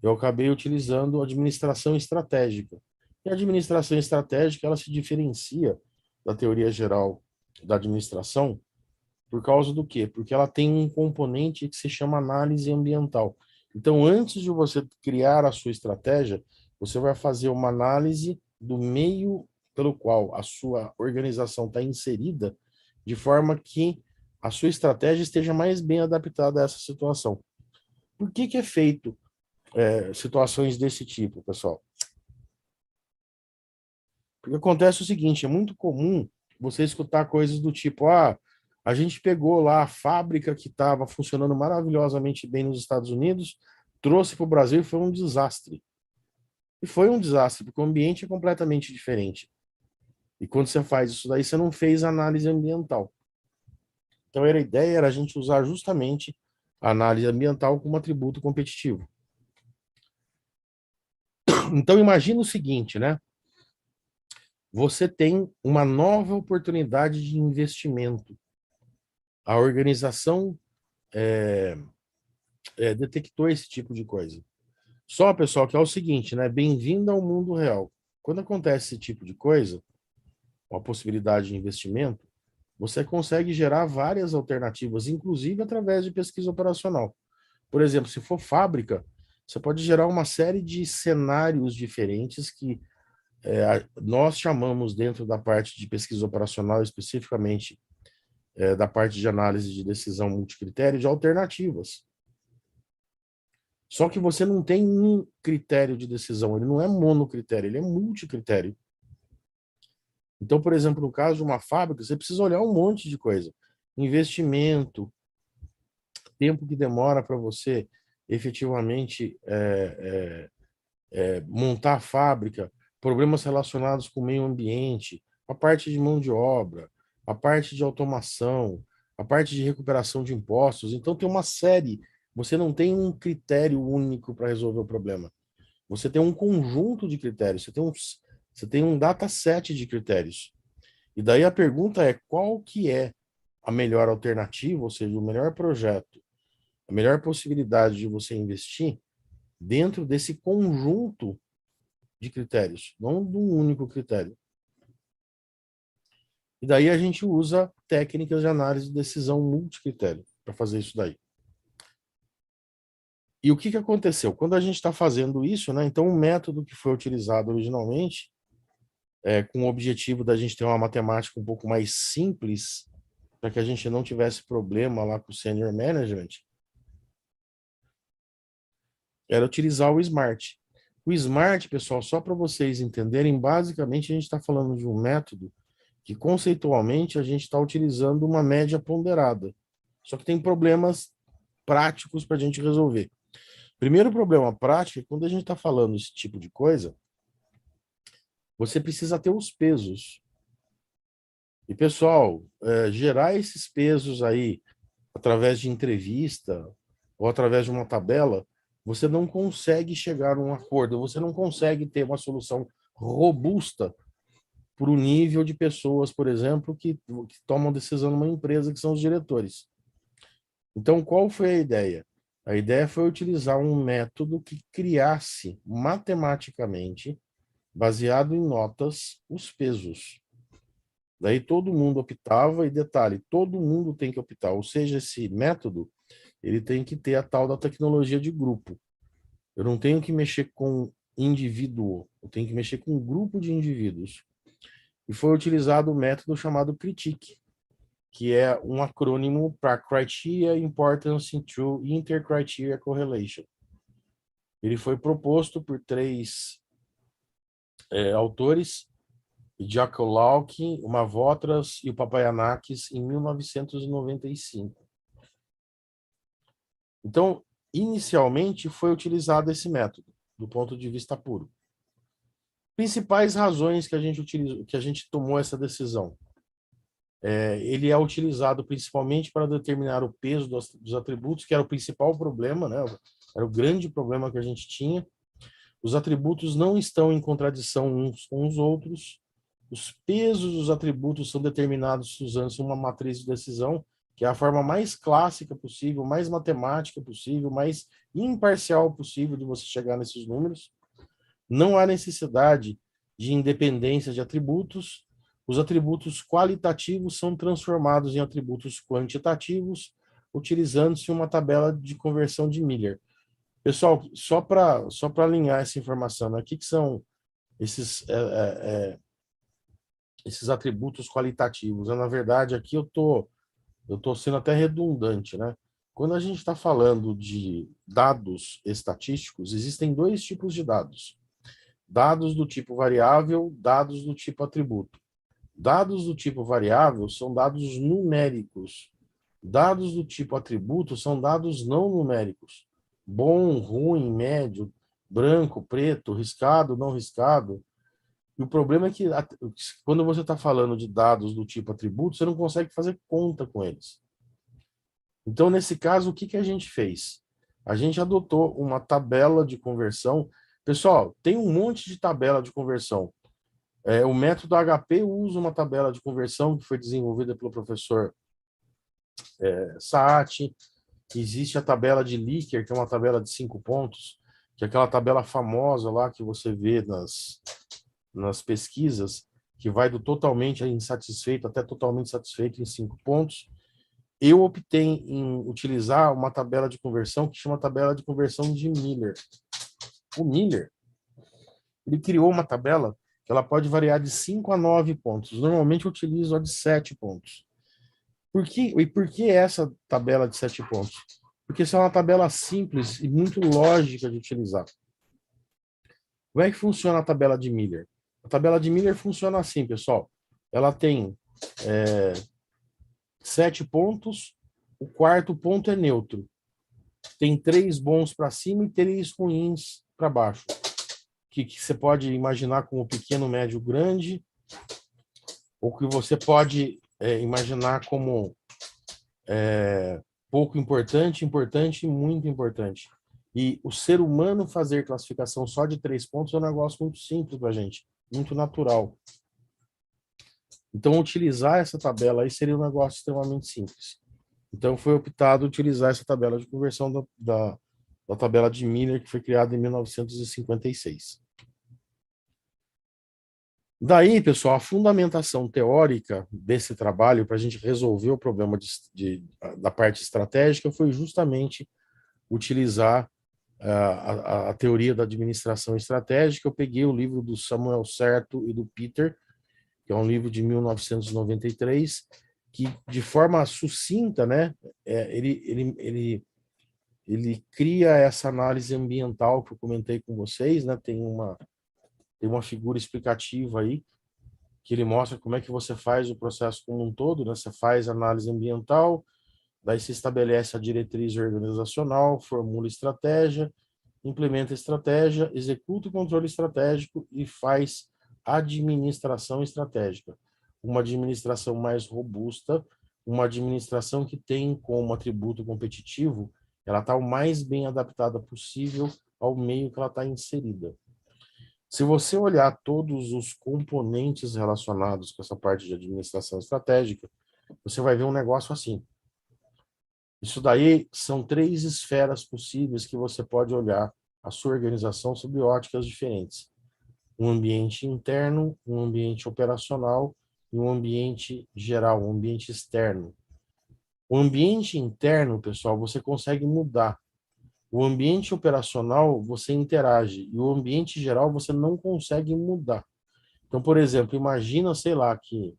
eu acabei utilizando a administração estratégica. E a administração estratégica, ela se diferencia da Teoria Geral da Administração por causa do quê? Porque ela tem um componente que se chama análise ambiental. Então, antes de você criar a sua estratégia, você vai fazer uma análise do meio pelo qual a sua organização está inserida, de forma que a sua estratégia esteja mais bem adaptada a essa situação. Por que que é feito situações desse tipo, pessoal? Porque acontece o seguinte, é muito comum você escutar coisas do tipo, a gente pegou lá a fábrica que estava funcionando maravilhosamente bem nos Estados Unidos, trouxe para o Brasil e foi um desastre. E foi um desastre, porque o ambiente é completamente diferente. E quando você faz isso daí, você não fez análise ambiental. Então, a ideia era a gente usar justamente a análise ambiental como atributo competitivo. Então, imagina o seguinte, né? Você tem uma nova oportunidade de investimento. A organização detectou esse tipo de coisa. Só, pessoal, que é o seguinte, né? Bem-vindo ao mundo real. Quando acontece esse tipo de coisa, uma possibilidade de investimento, você consegue gerar várias alternativas, inclusive através de pesquisa operacional. Por exemplo, se for fábrica, você pode gerar uma série de cenários diferentes que nós chamamos dentro da parte de pesquisa operacional, especificamente da parte de análise de decisão multicritério, de alternativas. Só que você não tem um critério de decisão, ele não é monocritério, ele é multicritério. Então, por exemplo, no caso de uma fábrica, você precisa olhar um monte de coisa. Investimento, tempo que demora para você efetivamente montar a fábrica, problemas relacionados com o meio ambiente, a parte de mão de obra, a parte de automação, a parte de recuperação de impostos. Então, tem uma série. Você não tem um critério único para resolver o problema. Você tem um conjunto de critérios, você tem um dataset de critérios. E daí a pergunta é qual que é a melhor alternativa, ou seja, o melhor projeto, a melhor possibilidade de você investir dentro desse conjunto de critérios, não de um único critério. E daí a gente usa técnicas de análise de decisão multicritério para fazer isso daí. E o que que aconteceu? Quando a gente está fazendo isso, né? Então o método que foi utilizado originalmente, com o objetivo da gente ter uma matemática um pouco mais simples, para que a gente não tivesse problema lá com o senior management, era utilizar o SMART. O SMART, pessoal, só para vocês entenderem, basicamente a gente está falando de um método que conceitualmente a gente está utilizando uma média ponderada. Só que tem problemas práticos para a gente resolver. Primeiro problema prático é quando a gente está falando esse tipo de coisa, você precisa ter os pesos. E, pessoal, gerar esses pesos aí através de entrevista ou através de uma tabela, você não consegue chegar a um acordo, você não consegue ter uma solução robusta para o nível de pessoas, por exemplo, que tomam decisão numa empresa, que são os diretores. Então, qual foi a ideia? A ideia foi utilizar um método que criasse matematicamente, baseado em notas, os pesos. Daí todo mundo optava, e detalhe, todo mundo tem que optar, ou seja, esse método, ele tem que ter a tal da tecnologia de grupo. Eu não tenho que mexer com indivíduo, eu tenho que mexer com um grupo de indivíduos. E foi utilizado o método chamado CRITIC, que é um acrônimo para Criteria Importance Through Inter-Criteria Correlation. Ele foi proposto por 3 autores, Jacques, o Mavotras e o Papayannakis, em 1995. Então, inicialmente, foi utilizado esse método, do ponto de vista puro. Principais razões que a gente utilizou, que a gente tomou essa decisão. Ele é utilizado principalmente para determinar o peso dos atributos, que era o principal problema, né? Era o grande problema que a gente tinha. Os atributos não estão em contradição uns com os outros. Os pesos dos atributos são determinados usando uma matriz de decisão, que é a forma mais clássica possível, mais matemática possível, mais imparcial possível de você chegar nesses números. Não há necessidade de independência de atributos. Os atributos qualitativos são transformados em atributos quantitativos, utilizando-se uma tabela de conversão de Miller. Pessoal, só para alinhar essa informação, né? O que são esses atributos qualitativos. Na verdade, aqui eu tô sendo até redundante, né? Quando a gente está falando de dados estatísticos, existem dois tipos de dados. Dados do tipo variável, dados do tipo atributo. Dados do tipo variável são dados numéricos. Dados do tipo atributo são dados não numéricos. Bom, ruim, médio, branco, preto, riscado, não riscado. E o problema é que quando você está falando de dados do tipo atributo, você não consegue fazer conta com eles. Então, nesse caso, o que a gente fez? A gente adotou uma tabela de conversão. Pessoal, tem um monte de tabela de conversão. O método HP usa uma tabela de conversão que foi desenvolvida pelo professor Saati. Existe a tabela de Likert, que é uma tabela de 5 pontos, que é aquela tabela famosa lá que você vê nas pesquisas, que vai do totalmente insatisfeito até totalmente satisfeito em 5 pontos. Eu optei em utilizar uma tabela de conversão que chama tabela de conversão de Miller. O Miller, ele criou uma tabela que ela pode variar de 5 a 9 pontos. Normalmente eu utilizo a de 7 pontos. Por que essa tabela de 7 pontos? Porque essa é uma tabela simples e muito lógica de utilizar. Como é que funciona a tabela de Miller? A tabela de Miller funciona assim, pessoal. Ela tem 7 pontos, o quarto ponto é neutro. Tem 3 bons para cima e 3 ruins para baixo. Que você pode imaginar como pequeno, médio, grande, ou que você pode imaginar como pouco importante, importante e muito importante. E o ser humano fazer classificação só de 3 pontos é um negócio muito simples para a gente, muito natural. Então, utilizar essa tabela aí seria um negócio extremamente simples. Então, foi optado utilizar essa tabela de conversão da tabela de Miller, que foi criada em 1956. Daí, pessoal, a fundamentação teórica desse trabalho para a gente resolver o problema da parte estratégica foi justamente utilizar a teoria da administração estratégica. Eu peguei o livro do Samuel Certo e do Peter, que é um livro de 1993, que, de forma sucinta, né, ele cria essa análise ambiental que eu comentei com vocês, né, tem uma figura explicativa aí, que ele mostra como é que você faz o processo como um todo, né? Você faz análise ambiental, daí se estabelece a diretriz organizacional, formula estratégia, implementa estratégia, executa o controle estratégico e faz administração estratégica. Uma administração mais robusta, uma administração que tem como atributo competitivo, ela está o mais bem adaptada possível ao meio que ela está inserida. Se você olhar todos os componentes relacionados com essa parte de administração estratégica, você vai ver um negócio assim. Isso daí são 3 esferas possíveis que você pode olhar a sua organização sob óticas diferentes. Um ambiente interno, um ambiente operacional e um ambiente geral, um ambiente externo. O ambiente interno, pessoal, você consegue mudar. O ambiente operacional, você interage. E o ambiente geral, você não consegue mudar. Então, por exemplo, imagina, sei lá, que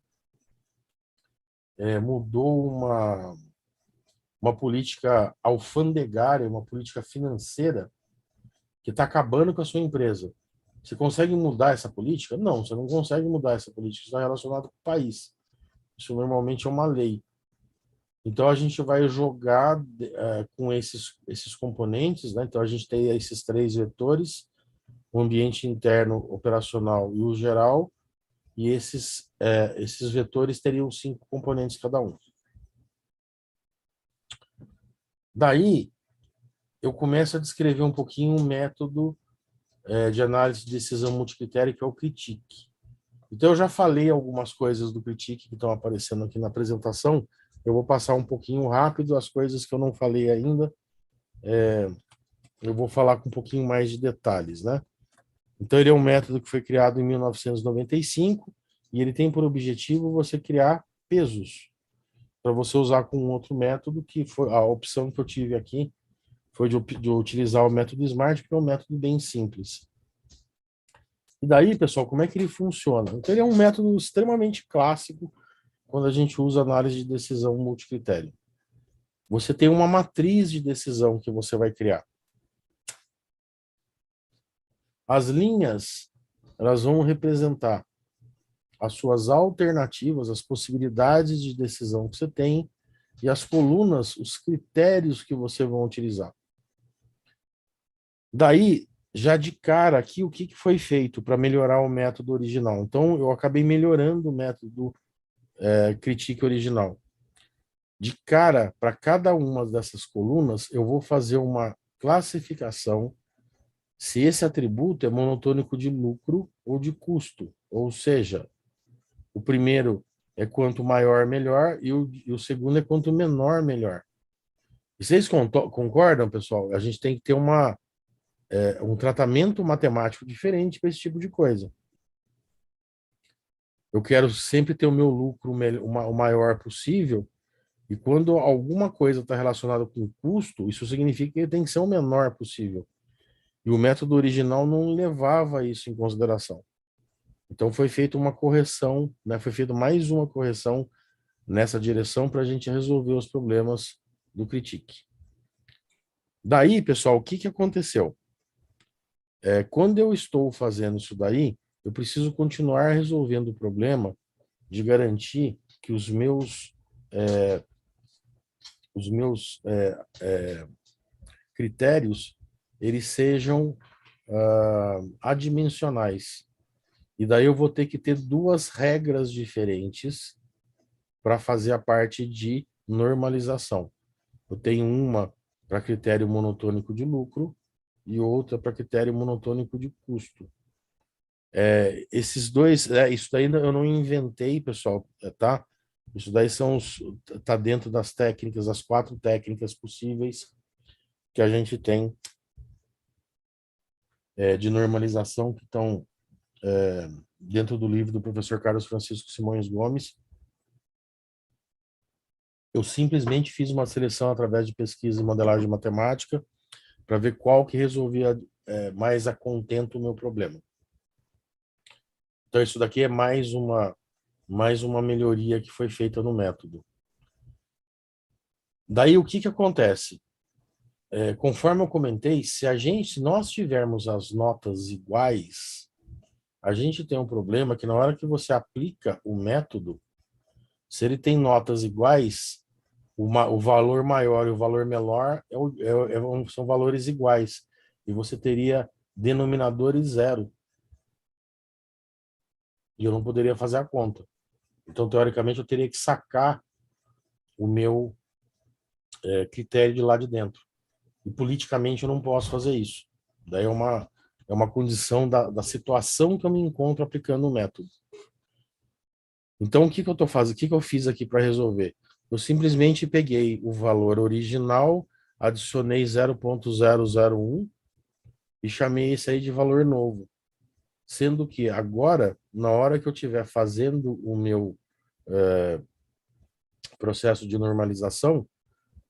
mudou uma política alfandegária, uma política financeira que está acabando com a sua empresa. Você consegue mudar essa política? Não, você não consegue mudar essa política. Isso está relacionado com o país. Isso normalmente é uma lei. Então, a gente vai jogar com esses componentes, né? Então, a gente tem esses 3 vetores, o ambiente interno, operacional e o geral, e esses vetores teriam 5 componentes cada um. Daí, eu começo a descrever um pouquinho o método de análise de decisão multicritério, que é o CRITIC. Então, eu já falei algumas coisas do CRITIC que estão aparecendo aqui na apresentação. Eu vou passar um pouquinho rápido as coisas que eu não falei ainda. Eu vou falar com um pouquinho mais de detalhes, né? Então, ele é um método que foi criado em 1995 e ele tem por objetivo você criar pesos para você usar com um outro método, que foi a opção que eu tive aqui, foi de utilizar o método SMART, que é um método bem simples. E daí, pessoal, como é que ele funciona? Então, ele é um método extremamente clássico quando a gente usa análise de decisão multicritério. Você tem uma matriz de decisão que você vai criar. As linhas, elas vão representar as suas alternativas, as possibilidades de decisão que você tem, e as colunas, os critérios que você vai utilizar. Daí, já de cara aqui, o que foi feito para melhorar o método original? Então, eu acabei melhorando o método Critique original. De cara, para cada uma dessas colunas, eu vou fazer uma classificação se esse atributo é monotônico de lucro ou de custo. Ou seja, o primeiro é quanto maior, melhor, e o segundo é quanto menor, melhor. E vocês concordam, pessoal? A gente tem que ter um tratamento matemático diferente para esse tipo de coisa. Eu quero sempre ter o meu lucro o maior possível, e quando alguma coisa está relacionada com custo, isso significa que ele tem que ser o menor possível. E o método original não levava isso em consideração. Então foi feita uma correção, né? Foi feita mais uma correção nessa direção para a gente resolver os problemas do Critique. Daí, pessoal, o que aconteceu? Quando eu estou fazendo isso daí, eu preciso continuar resolvendo o problema de garantir que os meus critérios eles sejam adimensionais. E daí eu vou ter que ter duas regras diferentes para fazer a parte de normalização. Eu tenho uma para critério monotônico de lucro e outra para critério monotônico de custo. Esses dois, isso daí eu não inventei, pessoal, tá? Isso daí tá dentro das técnicas, as 4 técnicas possíveis que a gente tem de normalização que estão dentro do livro do professor Carlos Francisco Simões Gomes. Eu simplesmente fiz uma seleção através de pesquisa e modelagem matemática para ver qual que resolvia mais a contento o meu problema. Então, isso daqui é mais uma melhoria que foi feita no método. Daí, o que acontece? Conforme eu comentei, se nós tivermos as notas iguais, a gente tem um problema que na hora que você aplica o método, se ele tem notas iguais, o valor maior e o valor menor são valores iguais. E você teria denominadores zero. E eu não poderia fazer a conta. Então, teoricamente, eu teria que sacar o meu critério de lá de dentro. E politicamente eu não posso fazer isso. Daí é uma condição da situação que eu me encontro aplicando o método. Então, o que eu estou fazendo? O que eu fiz aqui para resolver? Eu simplesmente peguei o valor original, adicionei 0.001 e chamei esse aí de valor novo. Sendo que agora, na hora que eu estiver fazendo o meu processo de normalização,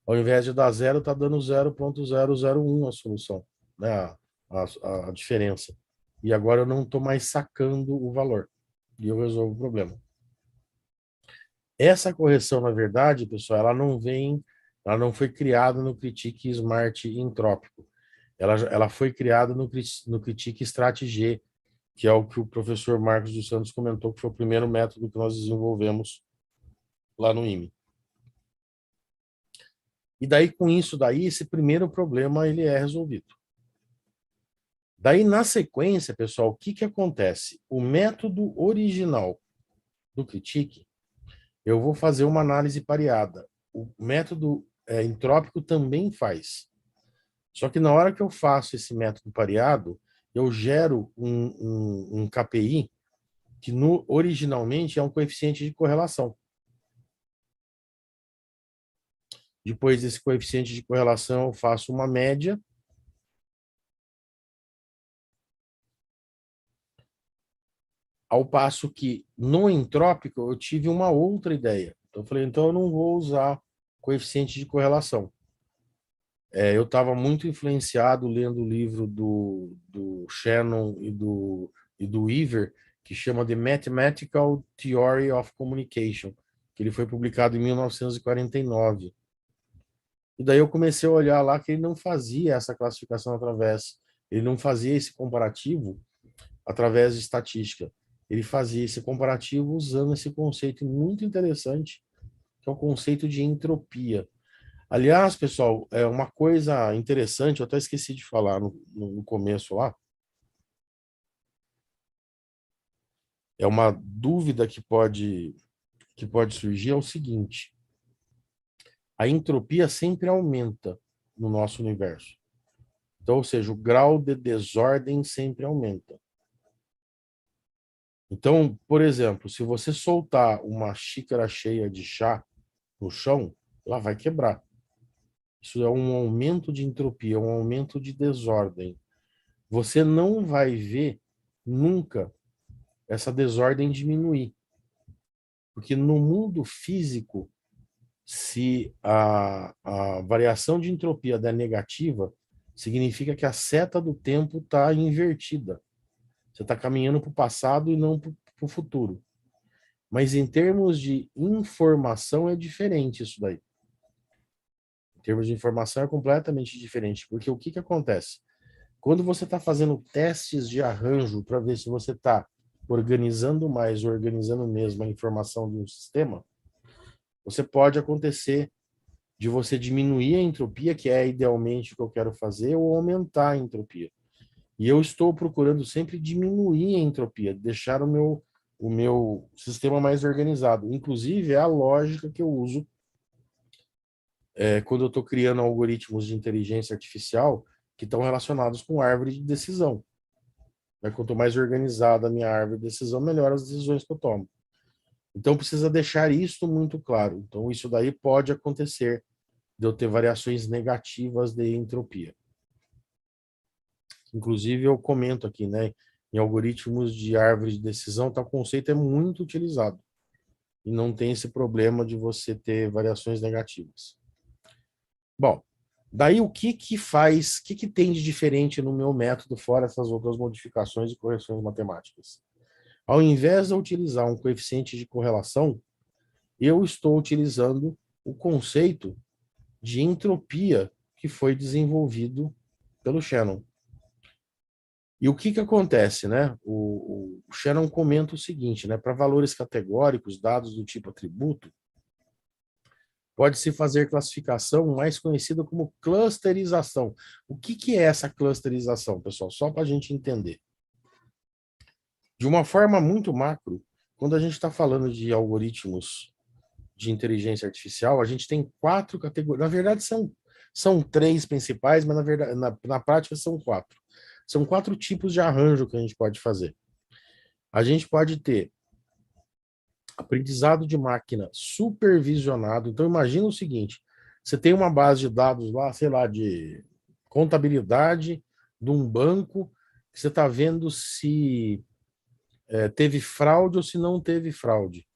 ao invés de dar 0, está dando 0.001 a solução, né? A diferença. E agora eu não estou mais sacando o valor. E eu resolvo o problema. Essa correção, na verdade, pessoal, ela não foi criada no Critique Smart Entrópico. Ela foi criada no Critique Strat-G, que é o que o professor Marcos dos Santos comentou, que foi o primeiro método que nós desenvolvemos lá no IME. E daí, com isso daí, esse primeiro problema ele é resolvido. Daí, na sequência, pessoal, o que acontece? O método original do Critique, eu vou fazer uma análise pareada. O método entrópico também faz. Só que na hora que eu faço esse método pareado, eu gero um KPI que originalmente é um coeficiente de correlação. Depois desse coeficiente de correlação, eu faço uma média. Ao passo que no entrópico eu tive uma outra ideia. Então eu falei, então eu não vou usar coeficiente de correlação. Eu estava muito influenciado lendo o livro do Shannon e do e do Weaver, que chama The Mathematical Theory of Communication, que ele foi publicado em 1949. E daí eu comecei a olhar lá que ele não fazia essa classificação ele não fazia esse comparativo através de estatística. Ele fazia esse comparativo usando esse conceito muito interessante, que é o conceito de entropia. Aliás, pessoal, é uma coisa interessante, eu até esqueci de falar no começo lá. É uma dúvida que pode surgir, é o seguinte: a entropia sempre aumenta no nosso universo. Então, ou seja, o grau de desordem sempre aumenta. Então, por exemplo, se você soltar uma xícara cheia de chá no chão, ela vai quebrar. Isso é um aumento de entropia, um aumento de desordem. Você não vai ver nunca essa desordem diminuir. Porque no mundo físico, se a variação de entropia der negativa, significa que a seta do tempo está invertida. Você está caminhando para o passado e não para o futuro. Mas em termos de informação é diferente isso daí. Em termos de informação é completamente diferente. Porque o que acontece? Quando você está fazendo testes de arranjo para ver se você está organizando mais ou organizando mesmo a informação de um sistema, você pode acontecer de você diminuir a entropia, que é idealmente o que eu quero fazer, ou aumentar a entropia. E eu estou procurando sempre diminuir a entropia, deixar o meu sistema mais organizado. Inclusive, é a lógica que eu uso quando eu estou criando algoritmos de inteligência artificial que estão relacionados com árvore de decisão. Quanto mais organizada a minha árvore de decisão, melhor as decisões que eu tomo. Então, precisa deixar isso muito claro. Então, isso daí pode acontecer de eu ter variações negativas de entropia. Inclusive, eu comento aqui, né? Em algoritmos de árvore de decisão, tal conceito é muito utilizado. E não tem esse problema de você ter variações negativas. Bom, daí o que tem de diferente no meu método, fora essas outras modificações e correções matemáticas? Ao invés de eu utilizar um coeficiente de correlação, eu estou utilizando o conceito de entropia que foi desenvolvido pelo Shannon. E o que acontece, né? O Shannon comenta o seguinte, né? Para valores categóricos, dados do tipo atributo, pode-se fazer classificação mais conhecida como clusterização. O que é essa clusterização, pessoal? Só para a gente entender. De uma forma muito macro, quando a gente está falando de algoritmos de inteligência artificial, a gente tem 4 categorias. Na verdade, são 3 principais, mas na prática são 4. São 4 tipos de arranjo que a gente pode fazer. A gente pode ter aprendizado de máquina supervisionado. Então, imagina o seguinte: você tem uma base de dados lá, sei lá, de contabilidade de um banco, que você está vendo se teve fraude ou se não teve fraude.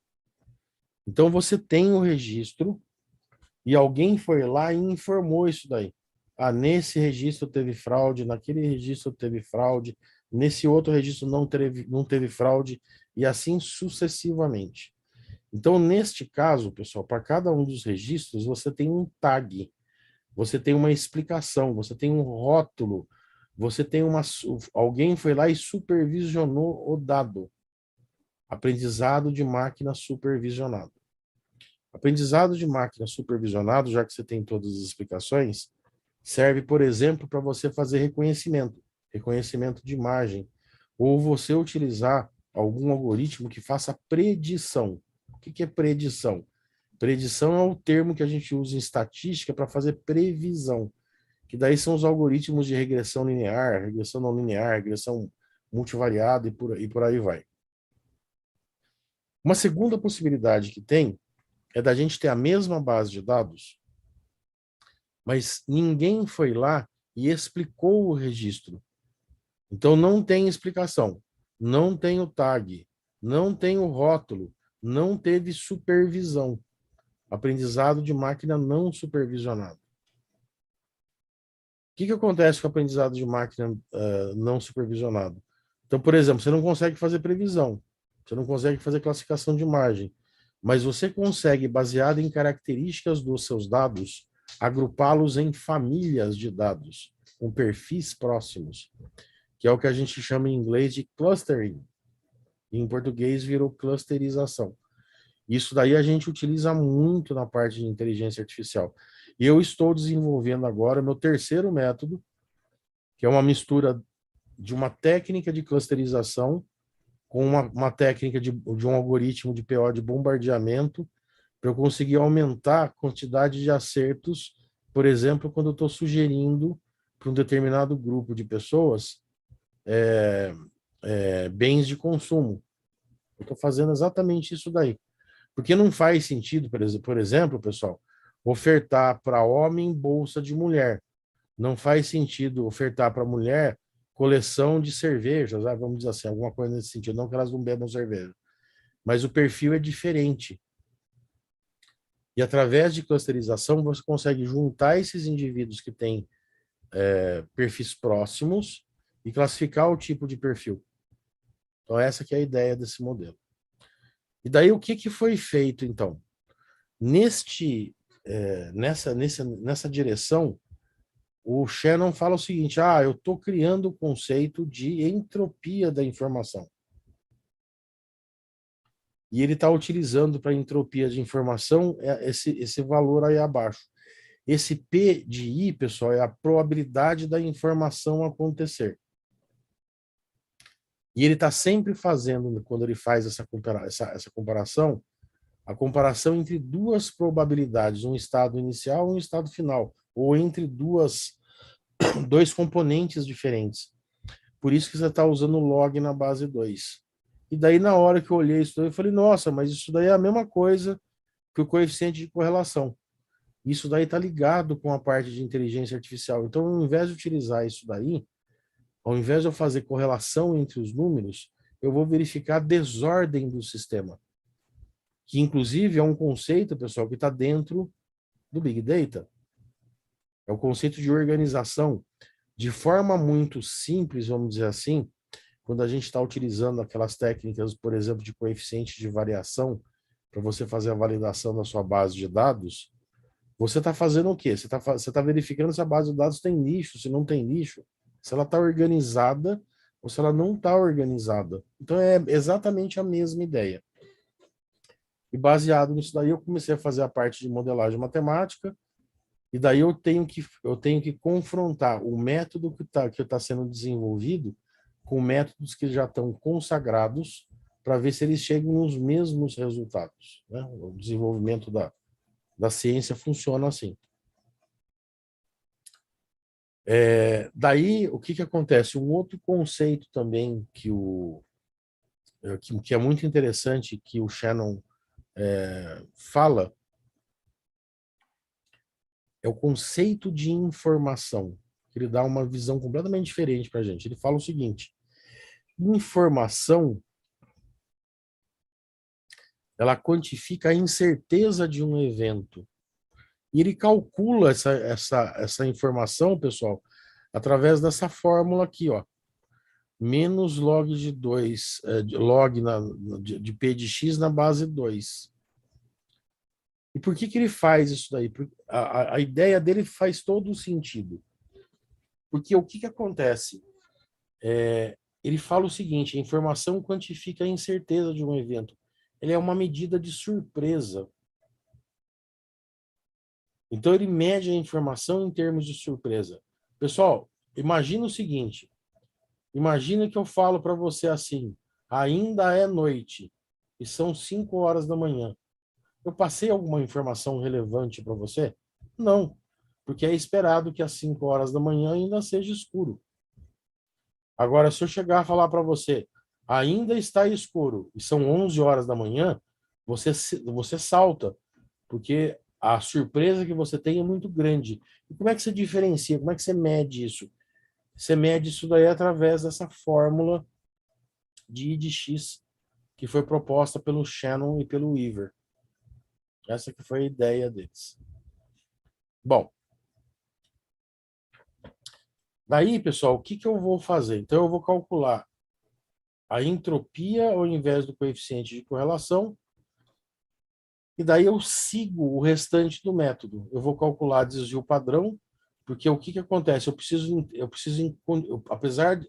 Então, você tem o registro e alguém foi lá e informou isso daí. Nesse registro teve fraude, naquele registro teve fraude, nesse outro registro não teve fraude, e assim sucessivamente. Então, neste caso, pessoal, para cada um dos registros, você tem um tag, você tem uma explicação, você tem um rótulo, você tem alguém foi lá e supervisionou o dado. Aprendizado de máquina supervisionado. Aprendizado de máquina supervisionado, já que você tem todas as explicações, serve, por exemplo, para você fazer reconhecimento de imagem, ou você utilizar algum algoritmo que faça predição. O que é predição? Predição é o termo que a gente usa em estatística para fazer previsão, que daí são os algoritmos de regressão linear, regressão não linear, regressão multivariada e por aí vai. Uma segunda possibilidade que tem é da gente ter a mesma base de dados, mas ninguém foi lá e explicou o registro. Então, não tem explicação, não tem o tag, não tem o rótulo, não teve supervisão. Aprendizado de máquina não supervisionado. O que acontece com o aprendizado de máquina não supervisionado? Então, por exemplo, você não consegue fazer previsão, você não consegue fazer classificação de margem, mas você consegue, baseado em características dos seus dados, agrupá-los em famílias de dados, com perfis próximos, que é o que a gente chama em inglês de clustering. Em português virou clusterização. Isso daí a gente utiliza muito na parte de inteligência artificial. E eu estou desenvolvendo agora meu terceiro método, que é uma mistura de uma técnica de clusterização com uma técnica de um algoritmo de PO de bombardeamento, para eu conseguir aumentar a quantidade de acertos, por exemplo, quando eu estou sugerindo para um determinado grupo de pessoas bens de consumo. Eu estou fazendo exatamente isso daí. Porque não faz sentido, por exemplo, pessoal, ofertar para homem bolsa de mulher. Não faz sentido ofertar para mulher coleção de cervejas, vamos dizer assim, alguma coisa nesse sentido. Não que elas não bebam cerveja. Mas o perfil é diferente. E através de clusterização, você consegue juntar esses indivíduos que têm perfis próximos e classificar o tipo de perfil. Então, essa que é a ideia desse modelo. E daí, o que foi feito, então? Nessa direção, o Shannon fala o seguinte, eu estou criando o conceito de entropia da informação. E ele está utilizando para entropia de informação esse valor aí abaixo. Esse P de I, pessoal, é a probabilidade da informação acontecer. E ele está sempre fazendo, quando ele faz essa comparação, a comparação entre duas probabilidades, um estado inicial e um estado final, ou entre dois componentes diferentes. Por isso que você está usando o log na base 2. E daí, na hora que eu olhei isso daí, eu falei, nossa, mas isso daí é a mesma coisa que o coeficiente de correlação. Isso daí está ligado com a parte de inteligência artificial. Então, ao invés de utilizar isso daí, ao invés de eu fazer correlação entre os números, eu vou verificar a desordem do sistema. Que, inclusive, é um conceito, pessoal, que está dentro do Big Data. É o conceito de organização. De forma muito simples, vamos dizer assim, quando a gente está utilizando aquelas técnicas, por exemplo, de coeficiente de variação, para você fazer a validação da sua base de dados, você está fazendo o quê? Você tá verificando se a base de dados tem lixo, se não tem lixo, se ela está organizada ou se ela não está organizada. Então, é exatamente a mesma ideia. E baseado nisso daí, eu comecei a fazer a parte de modelagem matemática, e daí eu tenho que confrontar o método que tá sendo desenvolvido com métodos que já estão consagrados para ver se eles chegam nos mesmos resultados. Né? O desenvolvimento da ciência funciona assim. Daí, o que acontece? Um outro conceito também que é muito interessante, que o Shannon fala, é o conceito de informação. Ele dá uma visão completamente diferente para a gente. Ele fala o seguinte: informação, ela quantifica a incerteza de um evento. E ele calcula essa informação, pessoal, através dessa fórmula aqui, ó. Menos log de 2, log de P de X na base 2. E por que ele faz isso daí? A ideia dele faz todo o sentido. Porque o que acontece? Ele fala o seguinte: a informação quantifica a incerteza de um evento. Ele é uma medida de surpresa. Então, ele mede a informação em termos de surpresa. Pessoal, imagina o seguinte. Imagina que eu falo para você assim, ainda é noite e são 5 horas da manhã. Eu passei alguma informação relevante para você? Não, porque é esperado que às 5 horas da manhã ainda seja escuro. Agora, se eu chegar a falar para você, ainda está escuro e são 11 horas da manhã, você salta, porque a surpresa que você tem é muito grande. E como é que você diferencia? Como é que você mede isso? Você mede isso daí através dessa fórmula de I de X que foi proposta pelo Shannon e pelo Weaver. Essa que foi a ideia deles. Bom, daí, pessoal, o que eu vou fazer? Então, eu vou calcular a entropia ao invés do coeficiente de correlação, e daí eu sigo o restante do método. Eu vou calcular desvio padrão, porque o que acontece?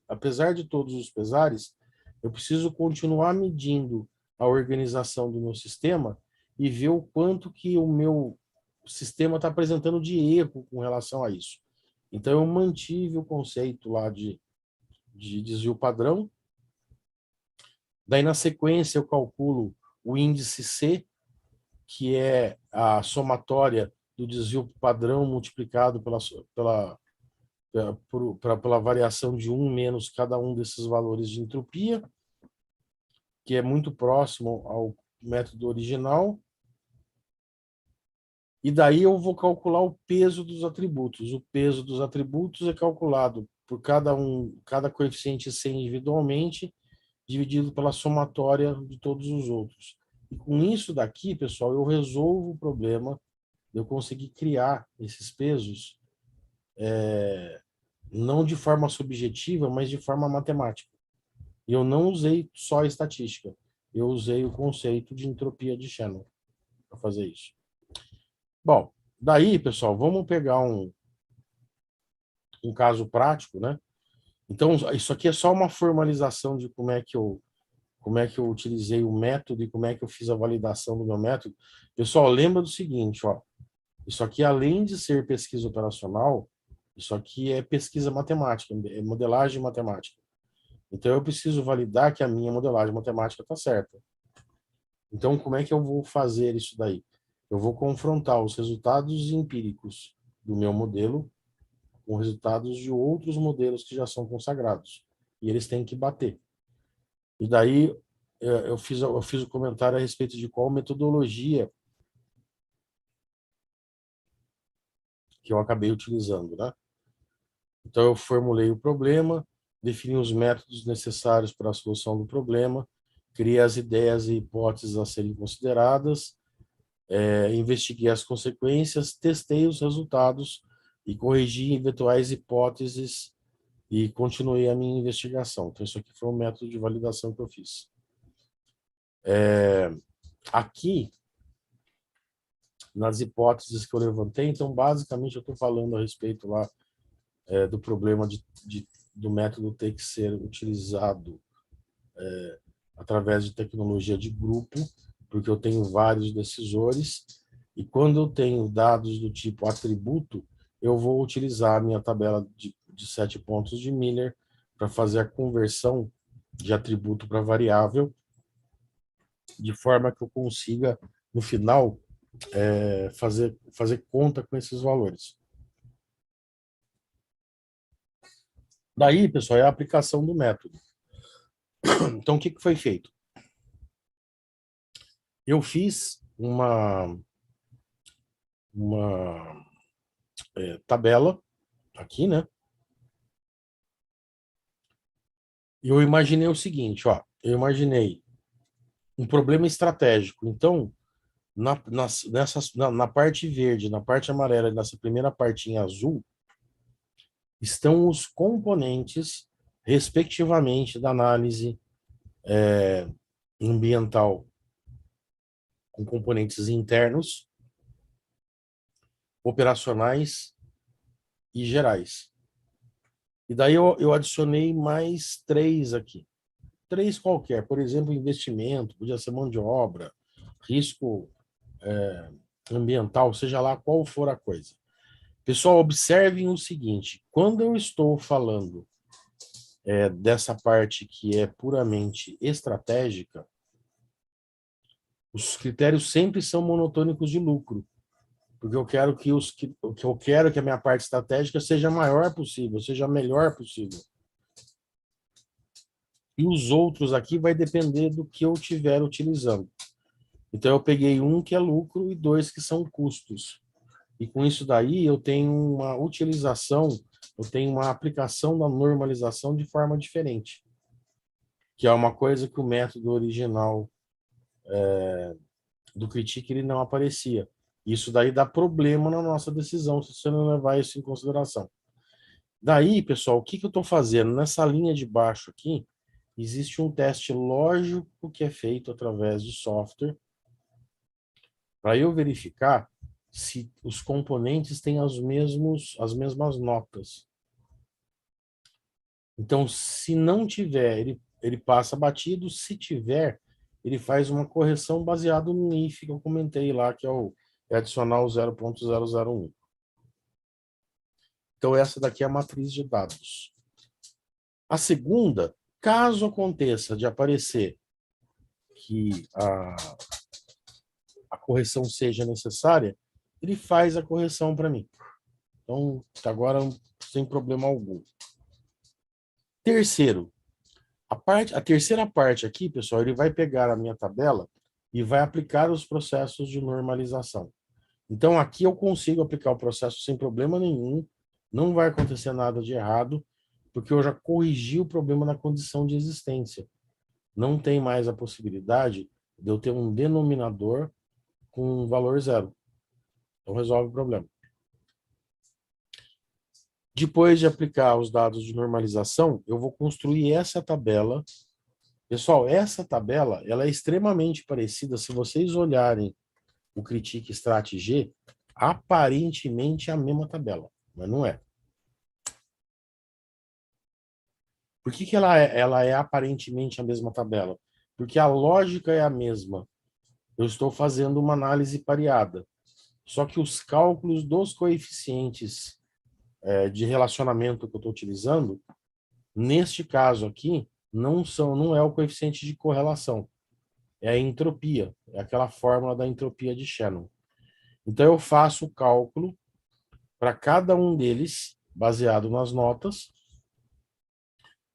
Apesar de todos os pesares, eu preciso continuar medindo a organização do meu sistema e ver o quanto que o meu sistema está apresentando de erro com relação a isso. Então, eu mantive o conceito lá de desvio padrão. Daí, na sequência, eu calculo o índice C, que é a somatória do desvio padrão multiplicado pela variação de 1 menos cada um desses valores de entropia, que é muito próximo ao método original. E daí eu vou calcular o peso dos atributos. O peso dos atributos é calculado por cada coeficiente C individualmente, dividido pela somatória de todos os outros. E com isso daqui, pessoal, eu resolvo o problema de eu conseguir criar esses pesos não de forma subjetiva, mas de forma matemática. E eu não usei só a estatística. Eu usei o conceito de entropia de Shannon para fazer isso. Bom, daí, pessoal, vamos pegar um caso prático, né? Então, isso aqui é só uma formalização de como é que eu utilizei o método e como é que eu fiz a validação do meu método. Pessoal, lembra do seguinte, ó. Isso aqui, além de ser pesquisa operacional, isso aqui é pesquisa matemática, é modelagem matemática. Então, eu preciso validar que a minha modelagem matemática está certa. Então, como é que eu vou fazer isso daí? Eu vou confrontar os resultados empíricos do meu modelo com resultados de outros modelos que já são consagrados. E eles têm que bater. E daí, eu fiz o comentário a respeito de qual metodologia que eu acabei utilizando, né? Então, eu formulei o problema, defini os métodos necessários para a solução do problema, criei as ideias e hipóteses a serem consideradas, investiguei as consequências, testei os resultados e corrigi eventuais hipóteses e continuei a minha investigação. Então, isso aqui foi um método de validação que eu fiz. Aqui, nas hipóteses que eu levantei, então, basicamente, eu estou falando a respeito lá do problema do método ter que ser utilizado através de tecnologia de grupo, porque eu tenho vários decisores, e quando eu tenho dados do tipo atributo, eu vou utilizar a minha tabela de 7 pontos de Miller para fazer a conversão de atributo para variável, de forma que eu consiga, no final, fazer conta com esses valores. Daí, pessoal, é a aplicação do método. Então, o que foi feito? Eu fiz uma tabela aqui, né? E eu imaginei o seguinte, ó. Eu imaginei um problema estratégico. Então, na parte verde, na parte amarela e nessa primeira partinha azul, estão os componentes, respectivamente, da análise ambiental, com componentes internos, operacionais e gerais. E daí eu adicionei mais 3 aqui. 3 qualquer, por exemplo, investimento, podia ser mão de obra, risco ambiental, seja lá qual for a coisa. Pessoal, observem o seguinte, quando eu estou falando dessa parte que é puramente estratégica, os critérios sempre são monotônicos de lucro, porque eu quero que a minha parte estratégica seja a maior possível, seja a melhor possível. E os outros aqui vai depender do que eu estiver utilizando. Então, eu peguei um que é lucro e 2 que são custos. E com isso daí, eu tenho uma utilização, eu tenho uma aplicação da normalização de forma diferente, que é uma coisa que o método original do Critique ele não aparecia. Isso daí dá problema na nossa decisão, se você não levar isso em consideração. Daí, pessoal, o que eu estou fazendo? Nessa linha de baixo aqui, existe um teste lógico que é feito através de software para eu verificar se os componentes têm as mesmas notas. Então, se não tiver, ele passa batido. Se tiver, ele faz uma correção baseado no if que eu comentei lá, que é adicional 0.001. Então, essa daqui é a matriz de dados. A segunda, caso aconteça de aparecer que a correção seja necessária, ele faz a correção para mim. Então, agora, sem problema algum. Terceiro, a terceira parte aqui, pessoal, ele vai pegar a minha tabela e vai aplicar os processos de normalização. Então, aqui eu consigo aplicar o processo sem problema nenhum, não vai acontecer nada de errado, porque eu já corrigi o problema na condição de existência. Não tem mais a possibilidade de eu ter um denominador com um valor zero. Então, resolve o problema. Depois de aplicar os dados de normalização, eu vou construir essa tabela. Pessoal, essa tabela ela é extremamente parecida. Se vocês olharem o Critique Strat G, aparentemente é a mesma tabela, mas não é. Por que ela é aparentemente a mesma tabela? Porque a lógica é a mesma. Eu estou fazendo uma análise pareada. Só que os cálculos dos coeficientes de relacionamento que eu estou utilizando, neste caso aqui, não é o coeficiente de correlação, é a entropia, é aquela fórmula da entropia de Shannon. Então eu faço o cálculo para cada um deles, baseado nas notas,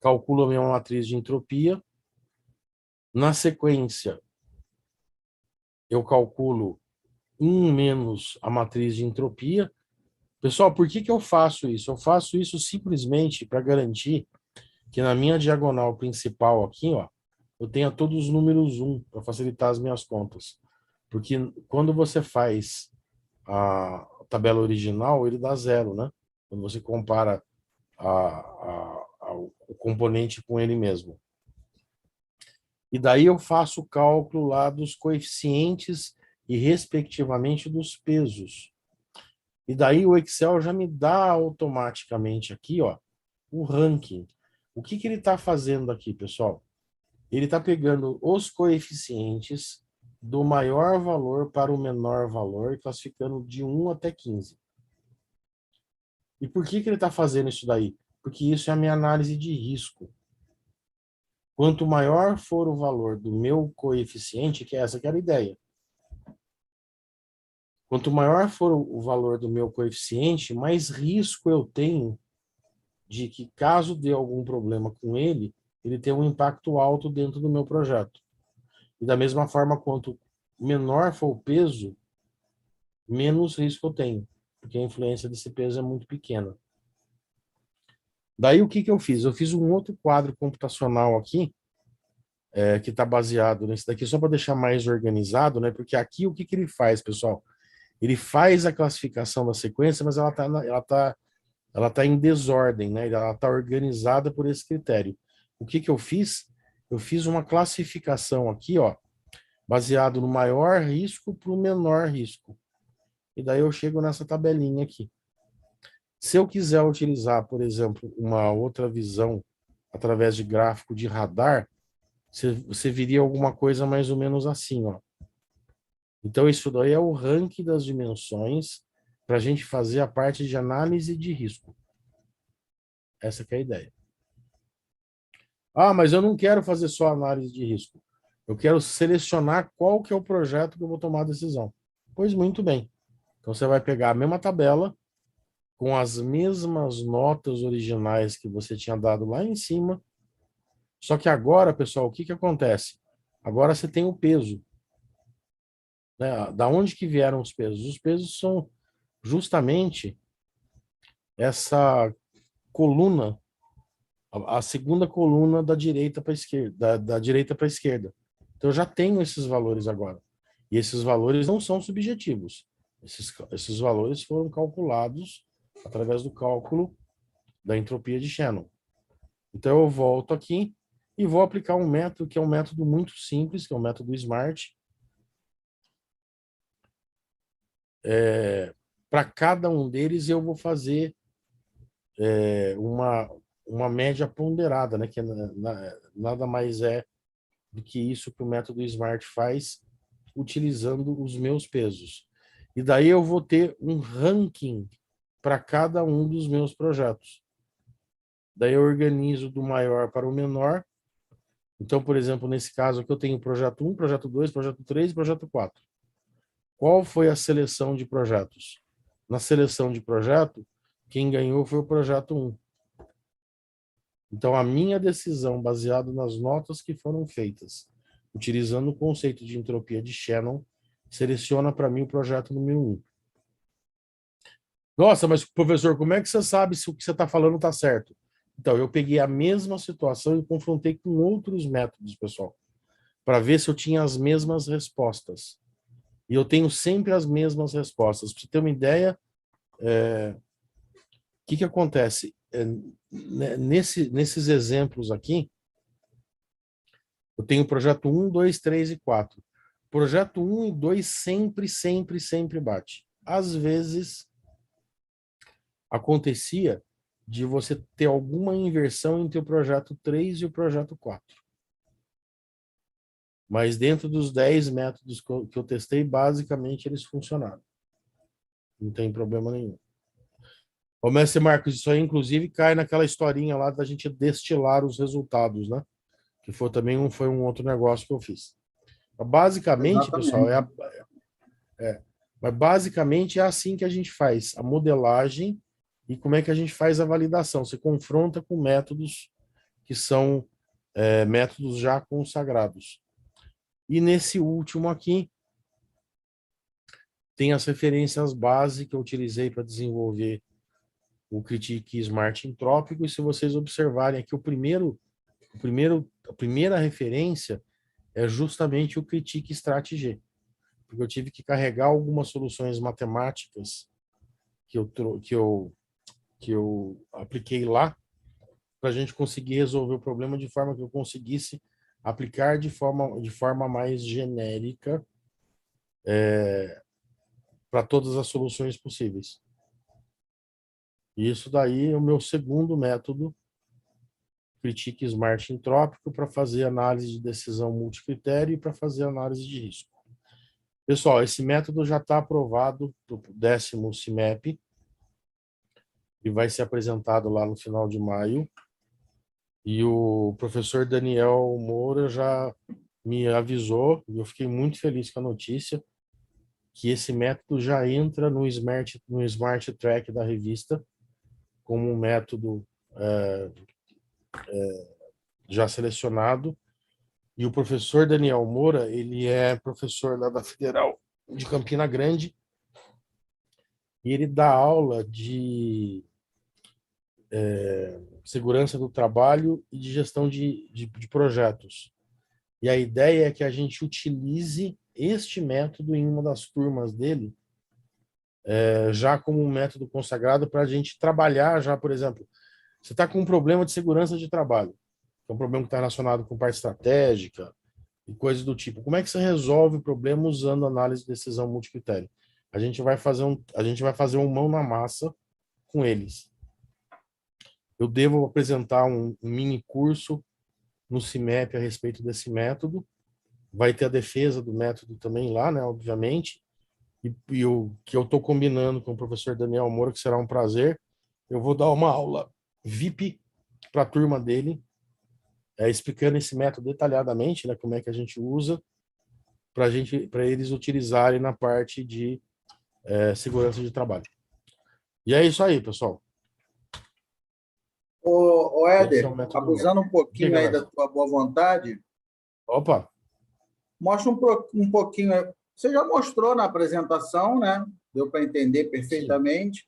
calculo a minha matriz de entropia, na sequência eu calculo 1 menos a matriz de entropia. Pessoal, por que eu faço isso? Eu faço isso simplesmente para garantir que na minha diagonal principal aqui, ó, eu tenha todos os números 1 para facilitar as minhas contas. Porque quando você faz a tabela original, ele dá 0, né? Quando você compara o componente com ele mesmo. E daí eu faço o cálculo lá dos coeficientes e, respectivamente, dos pesos. E daí o Excel já me dá automaticamente aqui, ó, o ranking. O que ele está fazendo aqui, pessoal? Ele está pegando os coeficientes do maior valor para o menor valor e classificando de 1 até 15. E por que ele está fazendo isso daí? Porque isso é a minha análise de risco. Quanto maior for o valor do meu coeficiente, que essa que era a ideia. Quanto maior for o valor do meu coeficiente, mais risco eu tenho de que, caso dê algum problema com ele, ele tenha um impacto alto dentro do meu projeto. E da mesma forma, quanto menor for o peso, menos risco eu tenho, porque a influência desse peso é muito pequena. Daí o que eu fiz? Eu fiz um outro quadro computacional aqui, que está baseado nesse daqui, só para deixar mais organizado, né? Porque aqui o que ele faz, pessoal? Ele faz a classificação da sequência, mas ela tá em desordem, né? Ela está organizada por esse critério. O que eu fiz? Eu fiz uma classificação aqui, ó, baseado no maior risco para o menor risco. E daí eu chego nessa tabelinha aqui. Se eu quiser utilizar, por exemplo, uma outra visão através de gráfico de radar, você viria alguma coisa mais ou menos assim, ó. Então, isso daí é o ranking das dimensões para a gente fazer a parte de análise de risco. Essa que é a ideia. Ah, mas eu não quero fazer só análise de risco. Eu quero selecionar qual que é o projeto que eu vou tomar a decisão. Pois muito bem. Então, você vai pegar a mesma tabela, com as mesmas notas originais que você tinha dado lá em cima. Só que agora, pessoal, o que acontece? Agora você tem o peso. Né? Da onde que vieram os pesos? Os pesos são justamente essa coluna, a segunda coluna da direita para a esquerda, da direita para a esquerda. Então eu já tenho esses valores agora. E esses valores não são subjetivos. Esses valores foram calculados através do cálculo da entropia de Shannon. Então eu volto aqui, e vou aplicar um método que é um método muito simples, que é o método SMART. Para cada um deles, eu vou fazer uma média ponderada, né? Que nada mais é do que isso que o método SMART faz, utilizando os meus pesos. E daí eu vou ter um ranking para cada um dos meus projetos. Daí eu organizo do maior para o menor. Então, por exemplo, nesse caso aqui eu tenho projeto 1, projeto 2, projeto 3 e projeto 4. Qual foi a seleção de projetos? Na seleção de projeto, quem ganhou foi o projeto 1. Então, a minha decisão, baseada nas notas que foram feitas, utilizando o conceito de entropia de Shannon, seleciona para mim o projeto número 1. Nossa, mas professor, como é que você sabe se o que você está falando está certo? Então, eu peguei a mesma situação e confrontei com outros métodos, pessoal, para ver se eu tinha as mesmas respostas. E eu tenho sempre as mesmas respostas. Para você ter uma ideia, o que acontece? Nesses exemplos aqui, eu tenho projeto 1, 2, 3 e 4. Projeto 1 e 2 sempre bate. Às vezes, acontecia de você ter alguma inversão entre o projeto 3 e o projeto 4. Mas dentro dos 10 métodos que eu testei, basicamente eles funcionaram. Não tem problema nenhum. Ô, mestre Marcos, isso aí inclusive cai naquela historinha lá da gente destilar os resultados, né? Que foi também foi um outro negócio que eu fiz. Basicamente, pessoal, mas basicamente é assim que a gente faz a modelagem e como é que a gente faz a validação. Você confronta com métodos que são métodos já consagrados. E nesse último aqui, tem as referências base que eu utilizei para desenvolver o Critique Smart Entrópico. E se vocês observarem aqui, a primeira referência é justamente o Critique Strat-G. Porque eu tive que carregar algumas soluções matemáticas que eu apliquei lá para a gente conseguir resolver o problema de forma que eu conseguisse aplicar de forma mais genérica para todas as soluções possíveis. E isso daí é o meu segundo método, Critique Smart Entrópico, para fazer análise de decisão multicritério e para fazer análise de risco. Pessoal, esse método já está aprovado para o 10º CIMEP e vai ser apresentado lá no final de maio. E o professor Daniel Moura já me avisou, e eu fiquei muito feliz com a notícia, que esse método já entra no Smart Track da revista, como um método já selecionado. E o professor Daniel Moura, ele é professor lá da Federal de Campina Grande, e ele dá aula de segurança do trabalho e de gestão de projetos. E a ideia é que a gente utilize este método em uma das turmas dele, já como um método consagrado para a gente trabalhar já, por exemplo, você está com um problema de segurança de trabalho, que é um problema que está relacionado com parte estratégica e coisas do tipo. Como é que você resolve o problema usando análise de decisão multicritério? A gente vai fazer um mão na massa com eles. Eu devo apresentar um mini curso no CIMEP a respeito desse método. Vai ter a defesa do método também lá, né, obviamente. E o que eu estou combinando com o professor Daniel Moura, que será um prazer, eu vou dar uma aula VIP para a turma dele, explicando esse método detalhadamente, né, como é que a gente usa, para eles utilizarem na parte de segurança de trabalho. E é isso aí, pessoal. Ô Esse é Éder, o método abusando um pouquinho Diga, aí da mestre. tua boa vontade, Opa, mostra um pouquinho. Você já mostrou na apresentação, né? Deu para entender perfeitamente. Sim.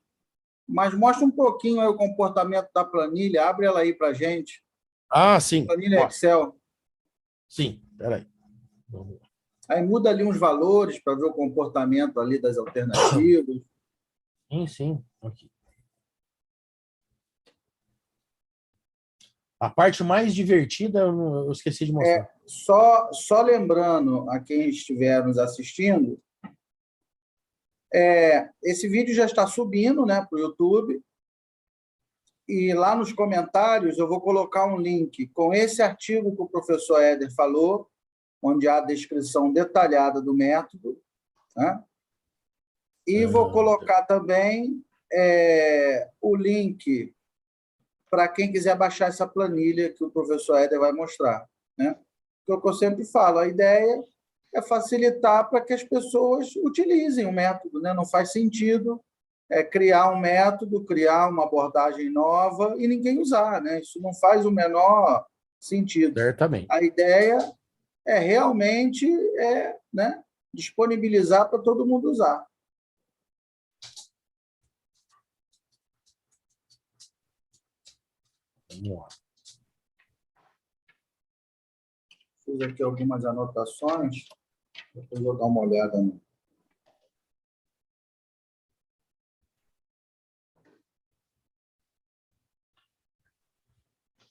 Mas mostra um pouquinho aí o comportamento da planilha. Abre ela aí para a gente. Sim. Planilha Excel. Sim, peraí. Aí muda ali uns valores para ver o comportamento ali das alternativas. Sim. Aqui. A parte mais divertida eu esqueci de mostrar. Só lembrando a quem estiver nos assistindo, esse vídeo já está subindo, né, para o YouTube, e lá nos comentários eu vou colocar um link com esse artigo que o professor Éder falou, onde há a descrição detalhada do método, né? E vou colocar também o link para quem quiser baixar essa planilha que o professor Éder vai mostrar, né? O que eu sempre falo, a ideia é facilitar para que as pessoas utilizem o método, né? Não faz sentido criar um método, criar uma abordagem nova e ninguém usar, né? Isso não faz o menor sentido. Certamente. A ideia é realmente né, disponibilizar para todo mundo usar. Vamos lá. Fiz aqui algumas anotações, depois vou dar uma olhada.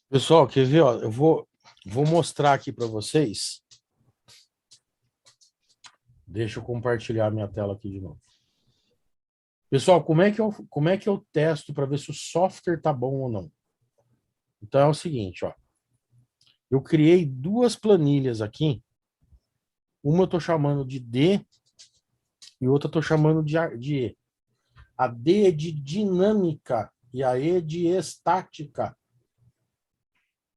Pessoal, quer ver? Ó, eu vou mostrar aqui para vocês. Deixa eu compartilhar minha tela aqui de novo. Pessoal, como é que eu testo para ver se o software tá bom ou não? Então é o seguinte, ó. Eu criei duas planilhas aqui. Uma eu estou chamando de D e outra eu estou chamando de E. A D é de dinâmica e a E de estática.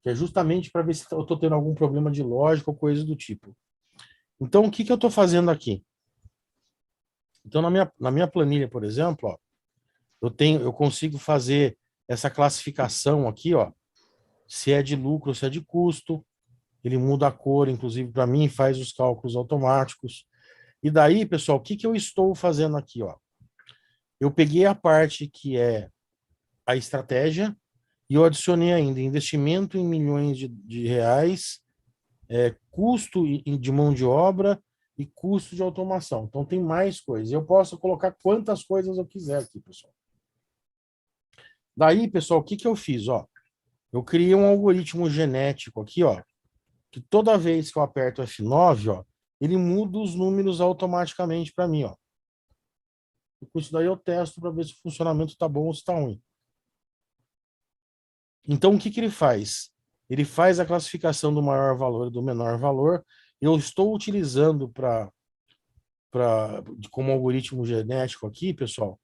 Que é justamente para ver se eu estou tendo algum problema de lógica ou coisa do tipo. Então, o que eu estou fazendo aqui? Então, na minha planilha, por exemplo, ó, eu consigo fazer essa classificação aqui, ó, se é de lucro ou se é de custo. Ele muda a cor, inclusive, para mim, faz os cálculos automáticos. E daí, pessoal, o que eu estou fazendo aqui? Ó? Eu peguei a parte que é a estratégia e eu adicionei ainda investimento em milhões de reais, custo de mão de obra e custo de automação. Então, tem mais coisas. Eu posso colocar quantas coisas eu quiser aqui, pessoal. Daí, pessoal, o que eu fiz? Ó? Eu criei um algoritmo genético aqui, ó, que toda vez que eu aperto F9, ó, ele muda os números automaticamente para mim, ó. E com isso daí eu testo para ver se o funcionamento está bom ou se está ruim. Então, o que ele faz? Ele faz a classificação do maior valor e do menor valor. Eu estou utilizando como algoritmo genético aqui, pessoal,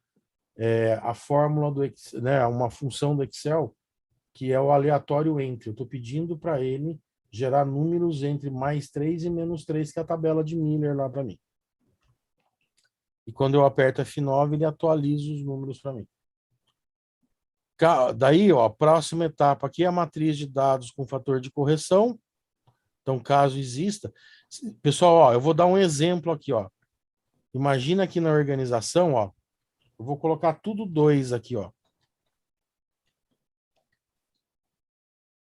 a fórmula do Excel, né, uma função do Excel, que é o aleatório entre. Eu estou pedindo para ele gerar números entre +3 e -3, que é a tabela de Miller lá para mim. E quando eu aperto F9, ele atualiza os números para mim. Daí, ó, a próxima etapa aqui é a matriz de dados com fator de correção. Então, caso exista... Pessoal, ó, eu vou dar um exemplo aqui, ó. Imagina aqui na organização, ó, eu vou colocar tudo 2 aqui, ó.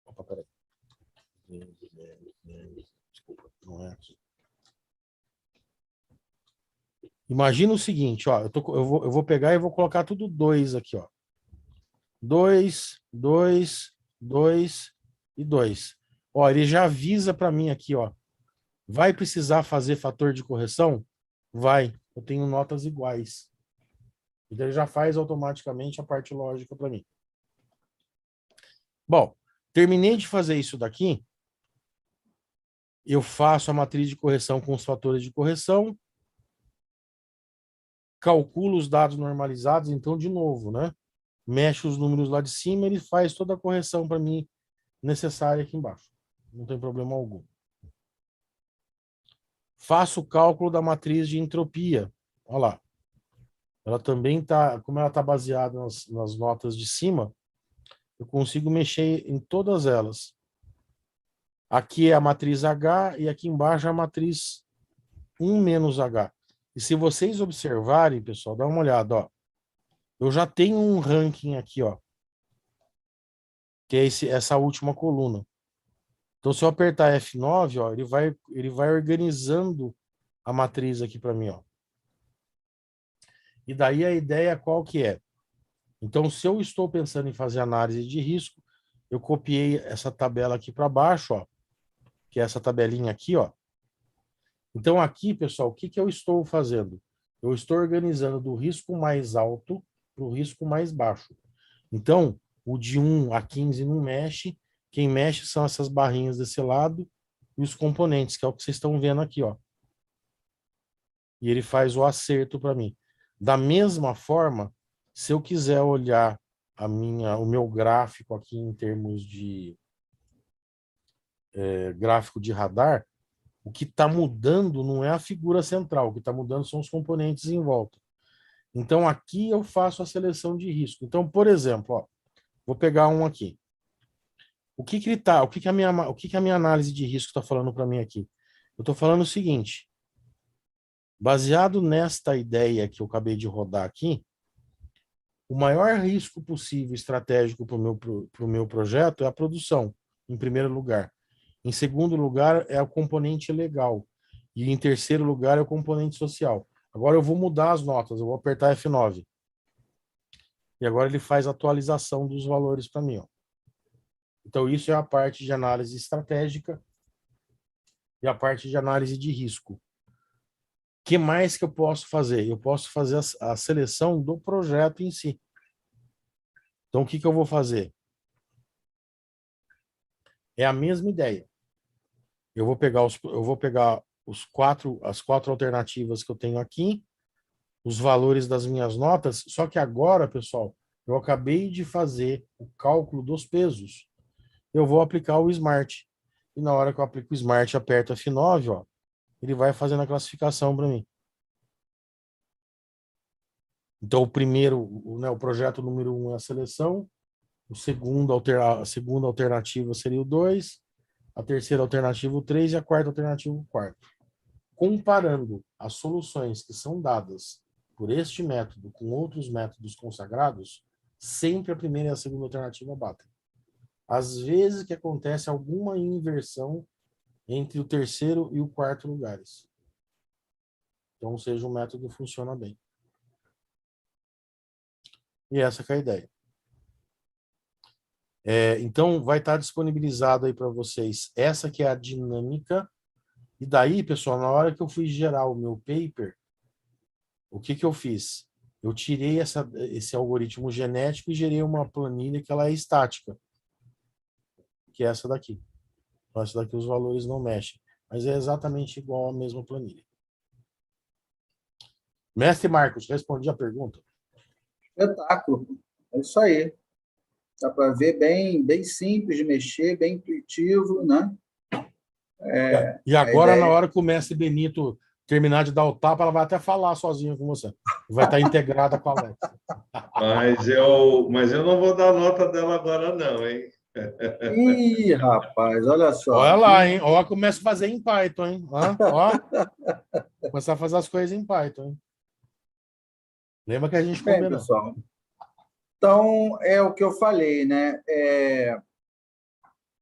Opa, peraí. Desculpa, não é aqui. Imagina o seguinte, ó, eu vou pegar e vou colocar tudo 2 aqui, ó. 2, 2, 2 e 2. Ó, ele já avisa para mim aqui, ó. Vai precisar fazer fator de correção? Vai. Eu tenho notas iguais. Então ele já faz automaticamente a parte lógica para mim. Bom, terminei de fazer isso daqui. Eu faço a matriz de correção com os fatores de correção. Calculo os dados normalizados, então, de novo, né? Mexe os números lá de cima, ele faz toda a correção para mim necessária aqui embaixo. Não tem problema algum. Faço o cálculo da matriz de entropia. Olha lá. Ela também está, como ela está baseada nas notas de cima, eu consigo mexer em todas elas. Aqui é a matriz H e aqui embaixo é a matriz 1 menos H. E se vocês observarem, pessoal, dá uma olhada, ó. Eu já tenho um ranking aqui, ó. Que é essa última coluna. Então, se eu apertar F9, ó, ele vai organizando a matriz aqui para mim, ó. E daí a ideia qual que é? Então, se eu estou pensando em fazer análise de risco, eu copiei essa tabela aqui para baixo, ó, que é essa tabelinha aqui, ó. Então, aqui, pessoal, o que que eu estou fazendo? Eu estou organizando do risco mais alto para o risco mais baixo. Então, o de 1 a 15 não mexe. Quem mexe são essas barrinhas desse lado e os componentes, que é o que vocês estão vendo aqui, ó. E ele faz o acerto para mim. Da mesma forma, se eu quiser olhar o meu gráfico aqui em termos de gráfico de radar, o que está mudando não é a figura central, o que está mudando são os componentes em volta. Então, aqui eu faço a seleção de risco. Então, por exemplo, ó, vou pegar um aqui. O que que a minha análise de risco está falando para mim aqui? Eu estou falando o seguinte: baseado nesta ideia que eu acabei de rodar aqui, o maior risco possível estratégico para o meu projeto é a produção, em primeiro lugar. Em segundo lugar, é o componente legal. E em terceiro lugar, é o componente social. Agora eu vou mudar as notas, eu vou apertar F9. E agora ele faz a atualização dos valores para mim, ó. Então, isso é a parte de análise estratégica e a parte de análise de risco. O que mais que eu posso fazer? Eu posso fazer a seleção do projeto em si. Então, o que que eu vou fazer? É a mesma ideia. Eu vou pegar as quatro alternativas que eu tenho aqui, os valores das minhas notas, só que agora, pessoal, eu acabei de fazer o cálculo dos pesos. Eu vou aplicar o Smart. E na hora que eu aplico o Smart, aperto F9, ó, ele vai fazendo a classificação para mim. Então, o projeto número 1 é a seleção, a segunda alternativa seria o 2, a terceira alternativa o 3 e a quarta alternativa o 4. Comparando as soluções que são dadas por este método com outros métodos consagrados, sempre a primeira e a segunda alternativa batem. Às vezes que acontece alguma inversão entre o terceiro e o quarto lugares. Então, ou seja, o método funciona bem. E essa que é a ideia. Então, vai estar disponibilizado aí para vocês essa que é a dinâmica. E daí, pessoal, na hora que eu fui gerar o meu paper, o que que eu fiz? Eu tirei esse algoritmo genético e gerei uma planilha que ela é estática, que é essa daqui. Então, essa daqui os valores não mexem, mas é exatamente igual à mesma planilha. Mestre Marcos, respondi a pergunta? Espetáculo. É isso aí. Dá para ver bem simples de mexer, bem intuitivo, né? E agora, na hora que o mestre Benito terminar de dar o tapa, ela vai até falar sozinha com você. Vai estar integrada com a Alexa. Mas eu não vou dar nota dela agora, não, hein? Ih, rapaz, olha só. Olha lá, hein? Ó, começa a fazer em Python, hein? Ó. Começar a fazer as coisas em Python, hein? Lembra que a gente Bem, combinou. pessoal. Então, é o que eu falei, né?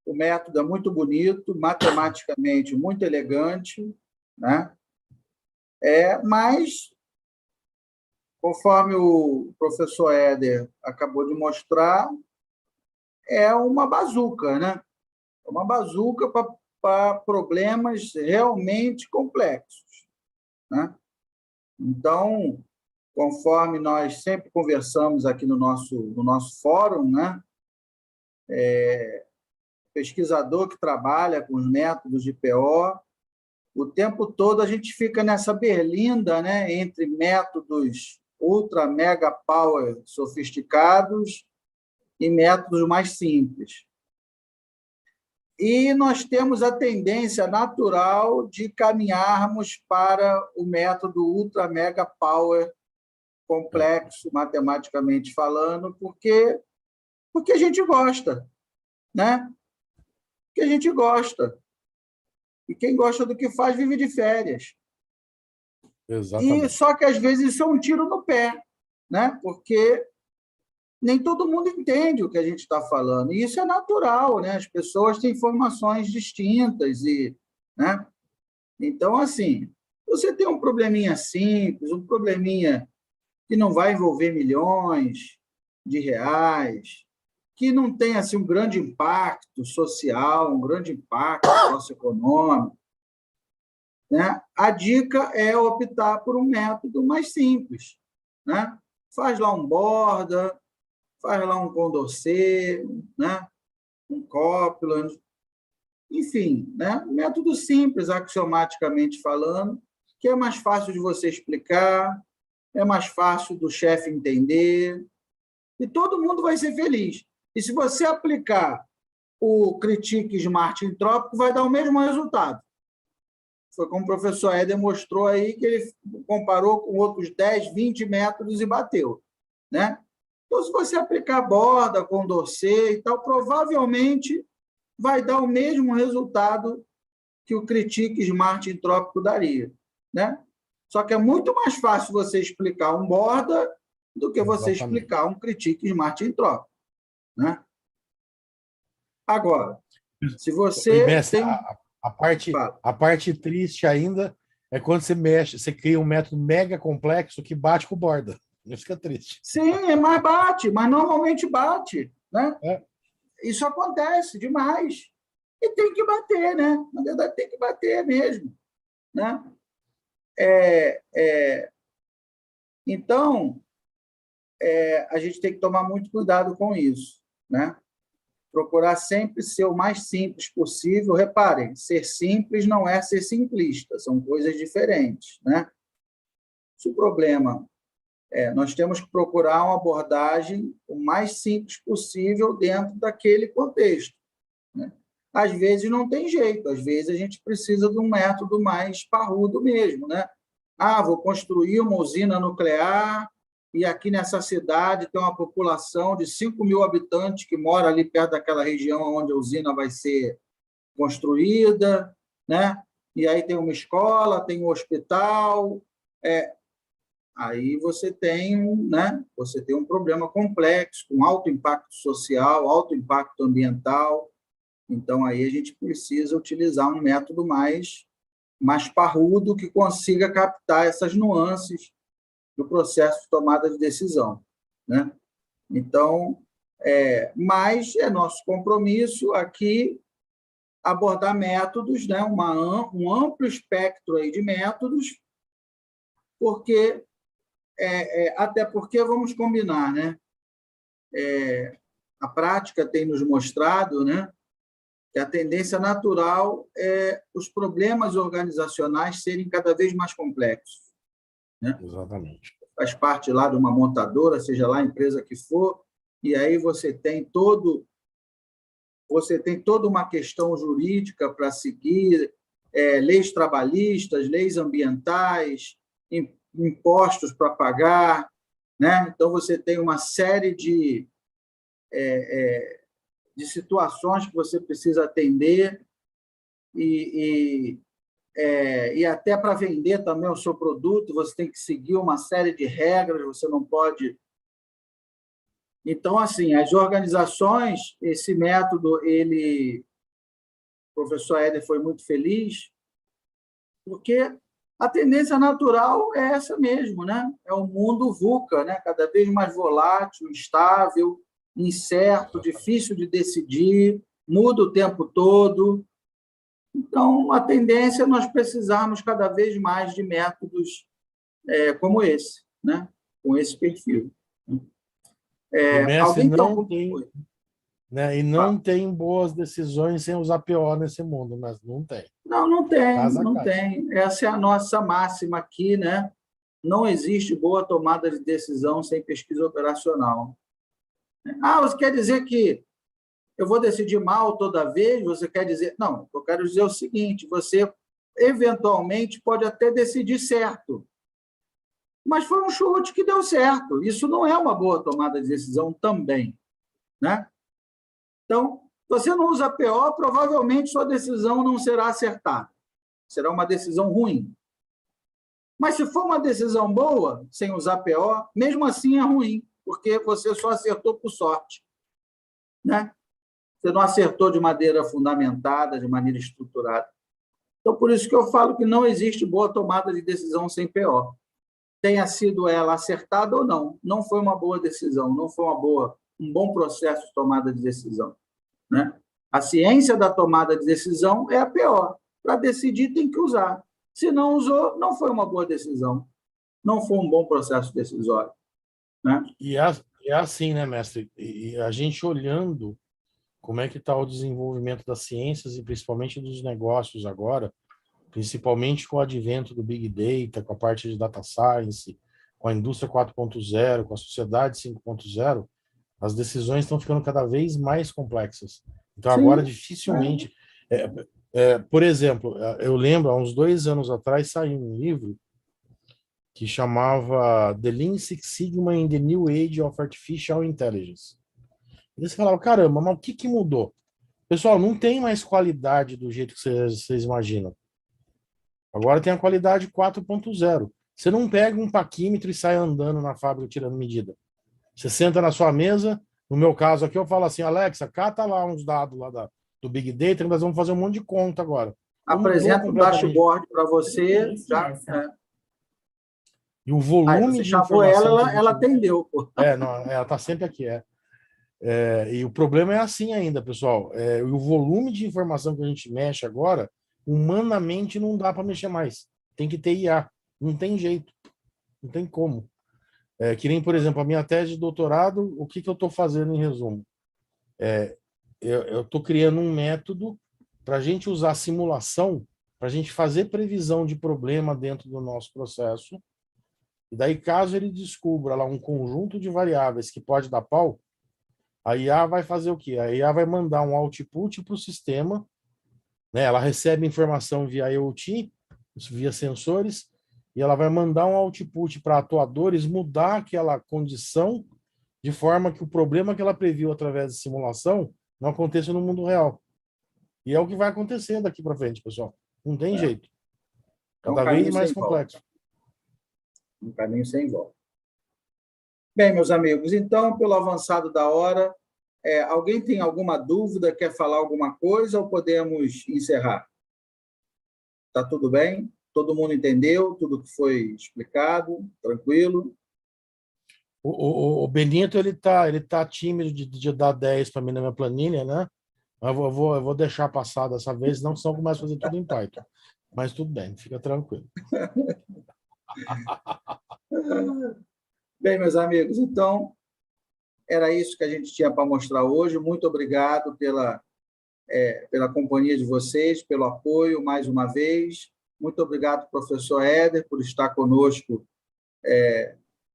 O método é muito bonito, matematicamente muito elegante, né? Mas, conforme o professor Éder acabou de mostrar, é uma bazuca, né? É uma bazuca para problemas realmente complexos, né? Então, conforme nós sempre conversamos aqui no nosso fórum, né? Pesquisador que trabalha com os métodos de PO, o tempo todo a gente fica nessa berlinda, né, entre métodos ultra mega power sofisticados e métodos mais simples. E nós temos a tendência natural de caminharmos para o método ultra mega power complexo, matematicamente falando, porque a gente gosta, né? Porque a gente gosta. E quem gosta do que faz vive de férias. Exatamente. E só que às vezes isso é um tiro no pé, né? Porque nem todo mundo entende o que a gente está falando. E isso é natural, né? As pessoas têm informações distintas e, né? Então, assim, você tem um probleminha simples, um probleminha que não vai envolver milhões de reais, que não tem assim, um grande impacto social, um grande impacto socioeconômico, né? A dica é optar por um método mais simples, né? Faz lá um borda, faz lá um Condorcet, né? Um Copland, enfim, né? Método simples, axiomaticamente falando, que é mais fácil de você explicar, é mais fácil do chefe entender, e todo mundo vai ser feliz. E se você aplicar o Critique Smart Entrópico, vai dar o mesmo resultado. Foi como o professor Éder mostrou aí, que ele comparou com outros 10, 20 métodos e bateu, né? Então, se você aplicar borda, Condorcet e tal, provavelmente vai dar o mesmo resultado que o Critique Smart Entrópico daria, né? Só que é muito mais fácil você explicar um borda do que você explicar um Critique Smart Entrópico, né? Agora, se você mestre, tem... a parte triste ainda é quando você mexe, você cria um método mega complexo que bate com borda. Isso fica triste. Sim, mas bate, mas normalmente bate, né? É. Isso acontece demais. E tem que bater, né? Na verdade, tem que bater mesmo, né? Então, a gente tem que tomar muito cuidado com isso, né? Procurar sempre ser o mais simples possível. Reparem, ser simples não é ser simplista, são coisas diferentes, né? Se o problema nós temos que procurar uma abordagem o mais simples possível dentro daquele contexto, né? Às vezes não tem jeito, às vezes a gente precisa de um método mais parrudo mesmo, né? Ah, vou construir uma usina nuclear e aqui nessa cidade tem uma população de 5.000 habitantes que mora ali perto daquela região onde a usina vai ser construída, né? E aí tem uma escola, tem um hospital, aí você tem um problema complexo, com alto impacto social, alto impacto ambiental. Então, aí a gente precisa utilizar um método mais parrudo que consiga captar essas nuances do processo de tomada de decisão, né? Então, mas é nosso compromisso aqui abordar métodos, né? Um amplo espectro aí de métodos, porque até porque, vamos combinar, né? A prática tem nos mostrado, né, que a tendência natural é os problemas organizacionais serem cada vez mais complexos, né? Exatamente. Faz parte lá de uma montadora, seja lá a empresa que for, e aí você tem toda uma questão jurídica para seguir, leis trabalhistas, leis ambientais, impostos para pagar, né? Então, você tem uma série de situações que você precisa atender e até para vender também o seu produto, você tem que seguir uma série de regras, você não pode... Então, assim, as organizações, esse método, o professor Éder foi muito feliz, porque a tendência natural é essa mesmo, né? É um mundo VUCA, né? Cada vez mais volátil, instável, incerto, difícil de decidir, muda o tempo todo. Então, a tendência é nós precisarmos cada vez mais de métodos como esse, né? Com esse perfil. Mestre, Alguém tem não tem, né? E não tem boas decisões sem usar PO nesse mundo, mas não tem. Não tem, Casa a não casa. tem. Essa é a nossa máxima aqui, né? Não existe boa tomada de decisão sem pesquisa operacional. Ah, você quer dizer que eu vou decidir mal toda vez? Você quer dizer... Não, eu quero dizer o seguinte, você eventualmente pode até decidir certo, mas foi um chute que deu certo. Isso não é uma boa tomada de decisão também, né? Então, você não usa PO, provavelmente sua decisão não será acertada. Será uma decisão ruim. Mas se for uma decisão boa, sem usar PO, mesmo assim é ruim, porque você só acertou por sorte, né? Você não acertou de maneira fundamentada, de maneira estruturada. Então, por isso que eu falo que não existe boa tomada de decisão sem PO. Tenha sido ela acertada ou não. Não foi uma boa decisão, não foi uma boa um bom processo de tomada de decisão, né? A ciência da tomada de decisão é a PO. Para decidir, tem que usar. Se não usou, não foi uma boa decisão. Não foi um bom processo decisório, né? E é assim, né, mestre? E a gente olhando como é que está o desenvolvimento das ciências e principalmente dos negócios agora, principalmente com o advento do Big Data, com a parte de Data Science, com a indústria 4.0, com a sociedade 5.0, as decisões estão ficando cada vez mais complexas. Então, agora, dificilmente... por exemplo, eu lembro, há uns 2 anos atrás, saiu um livro que chamava The Lean Six Sigma in the New Age of Artificial Intelligence. E você falava, caramba, mas o que mudou? Pessoal, não tem mais qualidade do jeito que vocês imaginam. Agora tem a qualidade 4.0. Você não pega um paquímetro e sai andando na fábrica tirando medida. Você senta na sua mesa, no meu caso aqui, eu falo assim, Alexa, cata lá uns dados lá do Big Data, nós vamos fazer um monte de conta agora. Apresenta o dashboard para você. Já, E o volume você de chamou informação... ela atendeu. Pô. Ela está sempre aqui, e o problema é assim ainda, pessoal. O volume de informação que a gente mexe agora, humanamente não dá para mexer mais. Tem que ter IA. Não tem jeito. Não tem como. Que nem, por exemplo, a minha tese de doutorado, o que eu estou fazendo em resumo? Eu estou criando um método para a gente usar simulação, para a gente fazer previsão de problema dentro do nosso processo. E daí, caso ele descubra lá um conjunto de variáveis que pode dar pau, a IA vai fazer o quê? A IA vai mandar um output para o sistema, né? Ela recebe informação via IoT, via sensores, e ela vai mandar um output para atuadores mudar aquela condição de forma que o problema que ela previu através de simulação não aconteça no mundo real. E é o que vai acontecer daqui para frente, pessoal. Não tem jeito. Cada vez mais complexo. Um caminho sem volta. Bem, meus amigos, então, pelo avançado da hora, alguém tem alguma dúvida, quer falar alguma coisa ou podemos encerrar? Está tudo bem? Todo mundo entendeu tudo que foi explicado? Tranquilo? O Benito, ele tá tímido de dar 10 para mim na minha planilha, né? Eu vou deixar passar dessa vez, senão eu começo a fazer tudo em Python. Mas tudo bem, fica tranquilo. Bem, meus amigos, então, era isso que a gente tinha para mostrar hoje. Muito obrigado pela companhia de vocês, pelo apoio mais uma vez. Muito obrigado, professor Éder, por estar conosco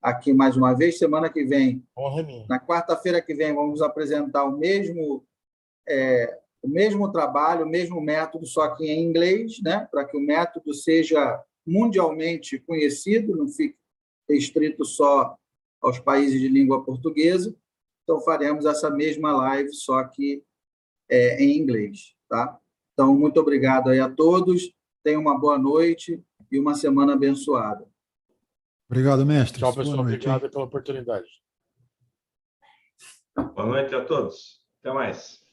aqui mais uma vez. Semana que vem, na quarta-feira que vem, vamos apresentar o mesmo trabalho, o mesmo método, só que em inglês, né? Para que o método seja mundialmente conhecido, não fique restrito só aos países de língua portuguesa. Então, faremos essa mesma live, só que em inglês. Tá? Então, muito obrigado aí a todos. Tenham uma boa noite e uma semana abençoada. Obrigado, mestre. Tchau, pessoal. Obrigado pela oportunidade. Boa noite a todos. Até mais.